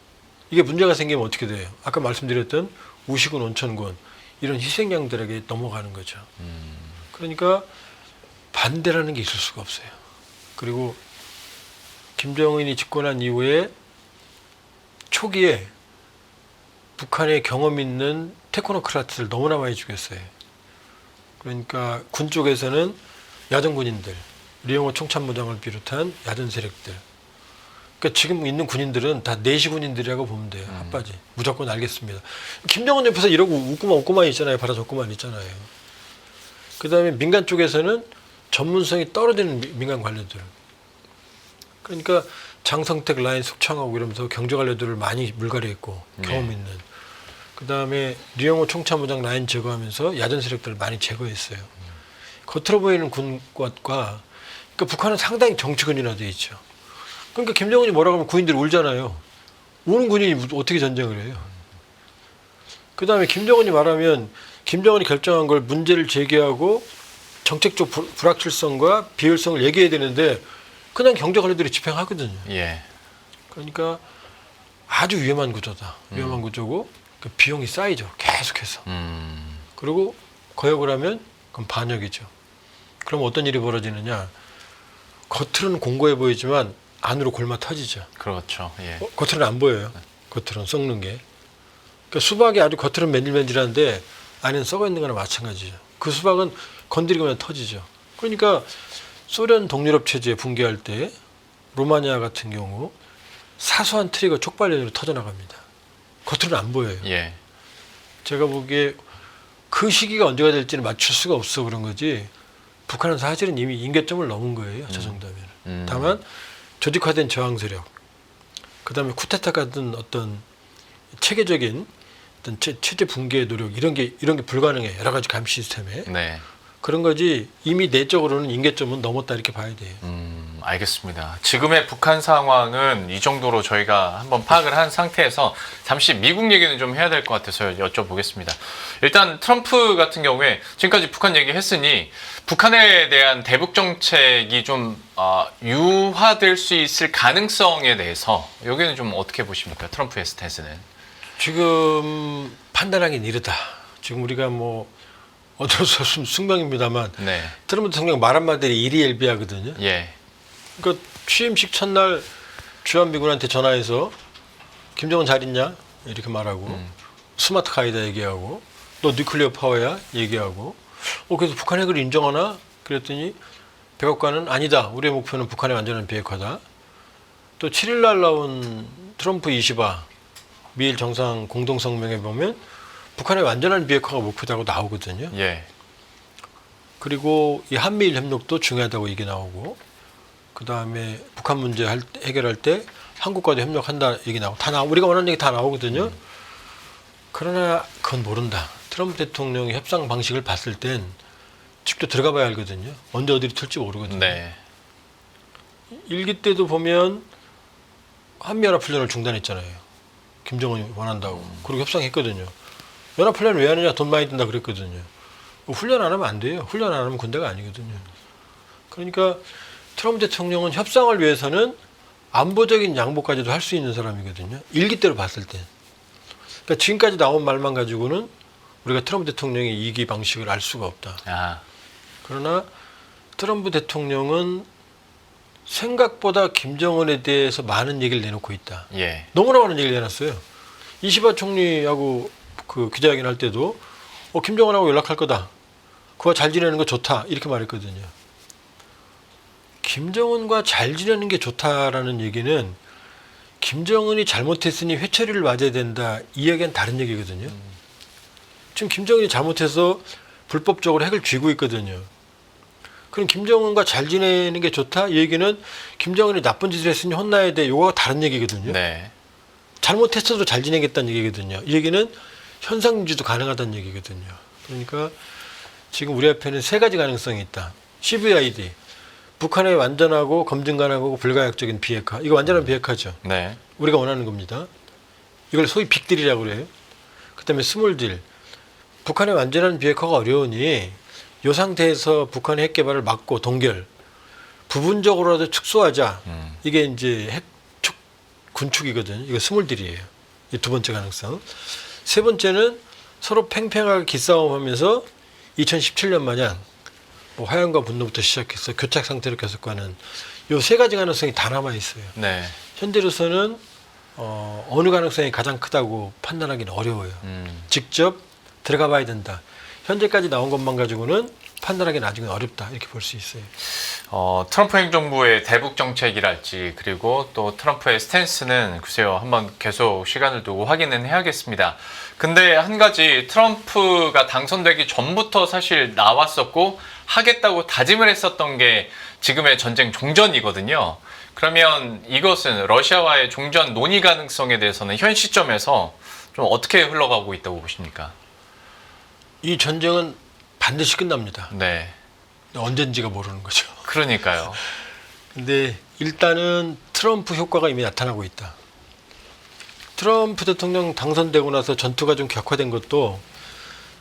이게 문제가 생기면 어떻게 돼요? 아까 말씀드렸던 우시군, 온천군 이런 희생양들에게 넘어가는 거죠. 그러니까 반대라는 게 있을 수가 없어요. 그리고 김정은이 집권한 이후에 초기에 북한의 경험 있는 테크노크라트를 너무나 많이 죽였어요. 그러니까 군 쪽에서는 야전 군인들, 리용호 총참모장을 비롯한 야전 세력들. 그러니까 지금 있는 군인들은 다 내시 군인들이라고 보면 돼요. 핫바지. 무조건 알겠습니다. 김정은 옆에서 이러고 웃고만 있잖아요. 바라적고만 있잖아요. 그 다음에 민간 쪽에서는 전문성이 떨어지는 민간 관료들. 그러니까 장성택 라인 숙청하고 이러면서 경제 관료들을 많이 물갈이했고 경험 있는. 그 다음에 리용호 총참모장 라인 제거하면서 야전 세력들을 많이 제거했어요. 겉으로 보이는 군과 그러니까 북한은 상당히 정치군이나 돼 있죠. 그러니까 김정은이 뭐라고 하면 군인들이 울잖아요. 우는 군인이 어떻게 전쟁을 해요? 그 다음에 김정은이 말하면 김정은이 결정한 걸 문제를 제기하고 정책적 불확실성과 비효율성을 얘기해야 되는데 그냥 경제 관료들이 집행하거든요. 예. 그러니까 아주 위험한 구조다. 위험한 구조고 그 비용이 쌓이죠. 계속해서. 그리고 거역을 하면 그건 반역이죠. 그럼 어떤 일이 벌어지느냐. 겉으로는 공고해 보이지만 안으로 골마 터지죠. 그렇죠. 예. 겉으로는 안 보여요. 겉으로는 썩는 게. 그러니까 수박이 아주 겉으로는 맨질맨질한데 안에는 썩어 있는 거나 마찬가지죠. 그 수박은 건드리면 터지죠. 그러니까 소련 동유럽 체제 붕괴할 때 로마니아 같은 경우 사소한 트리거 촉발연으로 터져나갑니다. 겉으로는 안 보여요. 예. 제가 보기에 그 시기가 언제가 될지는 맞출 수가 없어 그런 거지. 북한은 사실은 이미 임계점을 넘은 거예요. 저 정도면. 다만 조직화된 저항 세력, 그다음에 쿠데타 같은 어떤 체계적인 어떤 체제 붕괴의 노력 이런 게 불가능해. 여러 가지 감시 시스템에. 네. 그런 거지 이미 내적으로는 임계점은 넘었다 이렇게 봐야 돼요. 알겠습니다. 지금의 북한 상황은 이 정도로 저희가 한번 파악을 한 상태에서 잠시 미국 얘기는 좀 해야 될 것 같아서 여쭤보겠습니다. 일단 트럼프 같은 경우에 지금까지 북한 얘기했으니 북한에 대한 대북 정책이 좀 유화될 수 있을 가능성에 대해서 여기는 좀 어떻게 보십니까? 트럼프의 스탠스는. 지금 판단하기는 이르다. 지금 우리가 뭐 어쩔 수 없으면 숙명입니다만 네. 트럼프 대통령 말 한마디에 일희일비하거든요. 예. 그러니까 취임식 첫날 주한미군한테 전화해서 김정은 잘 있냐 이렇게 말하고 스마트 카이다 얘기하고 너 뉴클리어 파워야 얘기하고 그래서 북한 핵을 인정하나 그랬더니 백악관은 아니다. 우리의 목표는 북한의 완전한 비핵화다. 또 7일날 나온 트럼프 20화 미일 정상 공동성명에 보면 북한의 완전한 비핵화가 목표다고 나오거든요. 예. 그리고 이 한미일 협력도 중요하다고 얘기 나오고 그 다음에 북한 문제 해결할 때 한국과도 협력한다 얘기 나오고 우리가 원하는 얘기 다 나오거든요. 그러나 그건 모른다. 트럼프 대통령의 협상 방식을 봤을 땐 직접 들어가 봐야 알거든요. 언제 어디를 틀지 모르거든요. 네. 일기 때도 보면 한미연합훈련을 중단했잖아요. 김정은이 원한다고. 그리고 협상했거든요. 연합훈련 왜 하느냐? 돈 많이 든다 그랬거든요. 훈련 안 하면 안 돼요. 훈련 안 하면 군대가 아니거든요. 그러니까 트럼프 대통령은 협상을 위해서는 안보적인 양보까지도 할 수 있는 사람이거든요. 일기 때로 봤을 때. 그러니까 지금까지 나온 말만 가지고는 우리가 트럼프 대통령의 이기 방식을 알 수가 없다. 그러나 트럼프 대통령은 생각보다 김정은에 대해서 많은 얘기를 내놓고 있다. 예. 너무나 많은 얘기를 내놨어요. 이시바 총리하고 그 기자회견 할 때도 김정은하고 연락할 거다. 그와 잘 지내는 거 좋다 이렇게 말했거든요. 김정은과 잘 지내는 게 좋다라는 얘기는 김정은이 잘못했으니 회초리를 맞아야 된다 이 얘기는 다른 얘기거든요. 지금 김정은이 잘못해서 불법적으로 핵을 쥐고 있거든요. 그럼 김정은과 잘 지내는 게 좋다 이 얘기는 김정은이 나쁜 짓을 했으니 혼나야 돼 이거가 다른 얘기거든요. 네. 잘못했어도 잘 지내겠다는 얘기거든요. 이 얘기는 현상 유지도 가능하다는 얘기거든요. 그러니까 지금 우리 앞에는 세 가지 가능성이 있다. CVID, 북한의 완전하고 검증 가능하고 불가역적인 비핵화. 이거 완전한 비핵화죠. 네. 우리가 원하는 겁니다. 이걸 소위 빅딜이라고 그래요. 그다음에 스몰딜. 북한의 완전한 비핵화가 어려우니 이 상태에서 북한의 핵 개발을 막고 동결, 부분적으로라도 축소하자. 이게 이제 핵 군축이거든요. 이거 스몰딜이에요. 이 두 번째 가능성. 세 번째는 서로 팽팽하게 기싸움하면서 2017년 마냥 뭐 화양과 분노부터 시작해서 교착 상태로 계속 가는 이 세 가지 가능성이 다 남아 있어요. 네. 현재로서는 어느 가능성이 가장 크다고 판단하기는 어려워요. 직접 들어가 봐야 된다. 현재까지 나온 것만 가지고는 판단하기는 아직은 어렵다 이렇게 볼 수 있어요. 트럼프 행정부의 대북 정책이랄지 그리고 또 트럼프의 스탠스는 글쎄요 한번 계속 시간을 두고 확인은 해야겠습니다. 근데 한 가지 트럼프가 당선되기 전부터 사실 나왔었고 하겠다고 다짐을 했었던 게 지금의 전쟁 종전이거든요. 그러면 이것은 러시아와의 종전 논의 가능성에 대해서는 현 시점에서 좀 어떻게 흘러가고 있다고 보십니까? 이 전쟁은 반드시 끝납니다. 네. 언젠지가 모르는 거죠. 그러니까요. 근데 일단은 트럼프 효과가 이미 나타나고 있다. 트럼프 대통령 당선되고 나서 전투가 좀 격화된 것도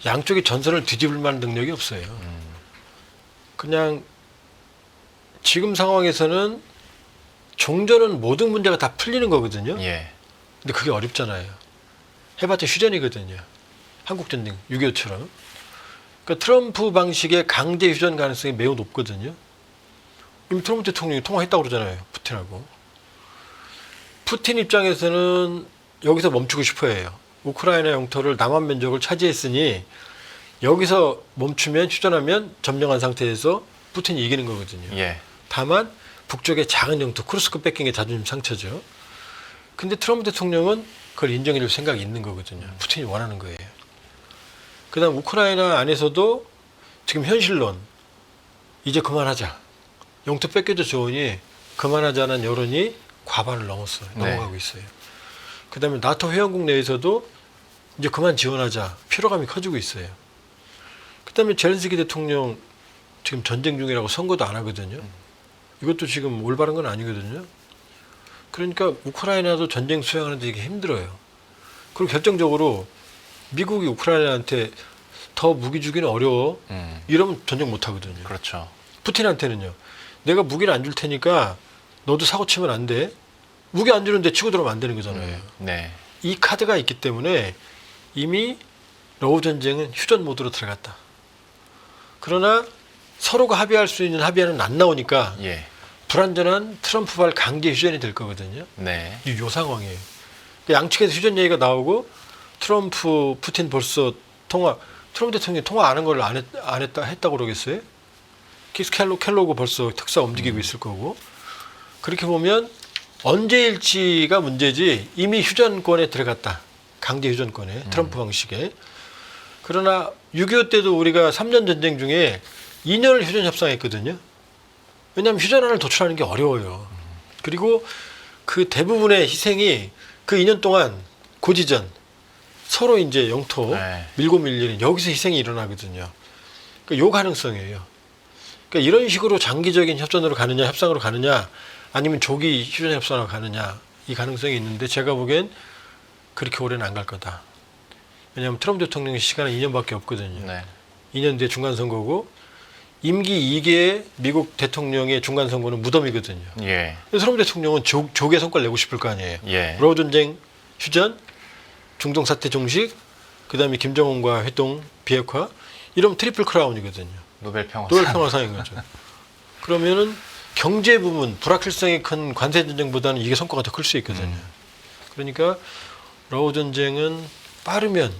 양쪽이 전선을 뒤집을 만한 능력이 없어요. 그냥 지금 상황에서는 종전은 모든 문제가 다 풀리는 거거든요. 예. 근데 그게 어렵잖아요. 해봤자 휴전이거든요. 한국전쟁 6.25처럼. 그러니까 트럼프 방식의 강제 휴전 가능성이 매우 높거든요. 이미 트럼프 대통령이 통화했다고 그러잖아요. 푸틴하고. 푸틴 입장에서는 여기서 멈추고 싶어 해요. 우크라이나 영토를 남한 면적을 차지했으니 여기서 멈추면 휴전하면 점령한 상태에서 푸틴이 이기는 거거든요. 예. 다만 북쪽의 작은 영토 쿠르스크 뺏긴 게 자존심 상처죠. 근데 트럼프 대통령은 그걸 인정해 줄 생각이 있는 거거든요. 푸틴이 원하는 거예요. 그다음 우크라이나 안에서도 지금 현실론 이제 그만하자. 영토 뺏겨도 좋으니 그만하자는 여론이 과반을 넘었어요. 넘어가고 있어요. 그다음에 나토 회원국 내에서도 이제 그만 지원하자. 피로감이 커지고 있어요. 그다음에 젤렌스키 대통령 지금 전쟁 중이라고 선거도 안 하거든요. 이것도 지금 올바른 건 아니거든요. 그러니까 우크라이나도 전쟁 수행하는데 이게 힘들어요. 그리고 결정적으로 미국이 우크라이나한테 더 무기 주기는 어려워. 이러면 전쟁 못 하거든요. 그렇죠. 푸틴한테는요. 내가 무기를 안 줄 테니까 너도 사고 치면 안 돼. 무기 안 주는데 치고 들어오면 안 되는 거잖아요. 네. 이 카드가 있기 때문에 이미 러우 전쟁은 휴전 모드로 들어갔다. 그러나 서로가 합의할 수 있는 합의안은 안 나오니까 예. 불완전한 트럼프발 강제 휴전이 될 거거든요. 네. 요 상황이에요. 양측에서 휴전 얘기가 나오고 트럼프, 푸틴 벌써 트럼프 대통령이 통화 안 한 걸 안 했다고 그러겠어요? 켈로그 벌써 특사 움직이고 있을 거고. 그렇게 보면 언제일지가 문제지 이미 휴전권에 들어갔다. 강제 휴전권에 트럼프 방식에. 그러나 6.25 때도 우리가 3년 전쟁 중에 2년을 휴전 협상했거든요. 왜냐하면 휴전안을 도출하는 게 어려워요. 그리고 그 대부분의 희생이 그 2년 동안 고지전 서로 이제 영토 네. 밀고 밀리는 여기서 희생이 일어나거든요. 그러니까 요 가능성이에요. 그러니까 이런 식으로 장기적인 협전으로 가느냐 협상으로 가느냐 아니면 조기 휴전 협상으로 가느냐 이 가능성이 있는데 제가 보기엔 그렇게 오래는 안 갈 거다. 왜냐하면 트럼프 대통령의 시간은 2년밖에 없거든요. 네. 2년 뒤에 중간선거고 임기 2개의 미국 대통령의 중간선거는 무덤이거든요. 예. 그래서 트럼프 대통령은 조기의 성과를 내고 싶을 거 아니에요. 예. 러우 전쟁 휴전, 중동 사태 종식, 그다음에 김정은과 회동 비핵화 이러면 트리플 크라운이거든요. 노벨 평화상. 노벨 평화상인 거죠. 그러면은 경제 부문, 불확실성이 큰 관세 전쟁보다는 이게 성과가 더 클 수 있거든요. 그러니까 러우 전쟁은 빠르면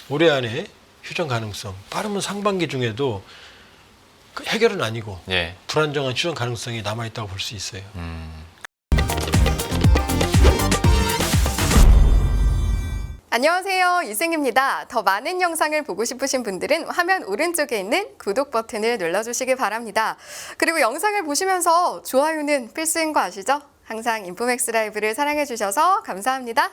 올해 안에 휴전 가능성 빠르면 상반기 중에도 그 해결은 아니고 예. 불안정한 휴전 가능성이 남아있다고 볼 수 있어요. 안녕하세요. 이승입니다. 더 많은 영상을 보고 싶으신 분들은 화면 오른쪽에 있는 구독 버튼을 눌러주시기 바랍니다. 그리고 영상을 보시면서 좋아요는 필수인 거 아시죠? 항상 인포맥스 라이브를 사랑해 주셔서 감사합니다.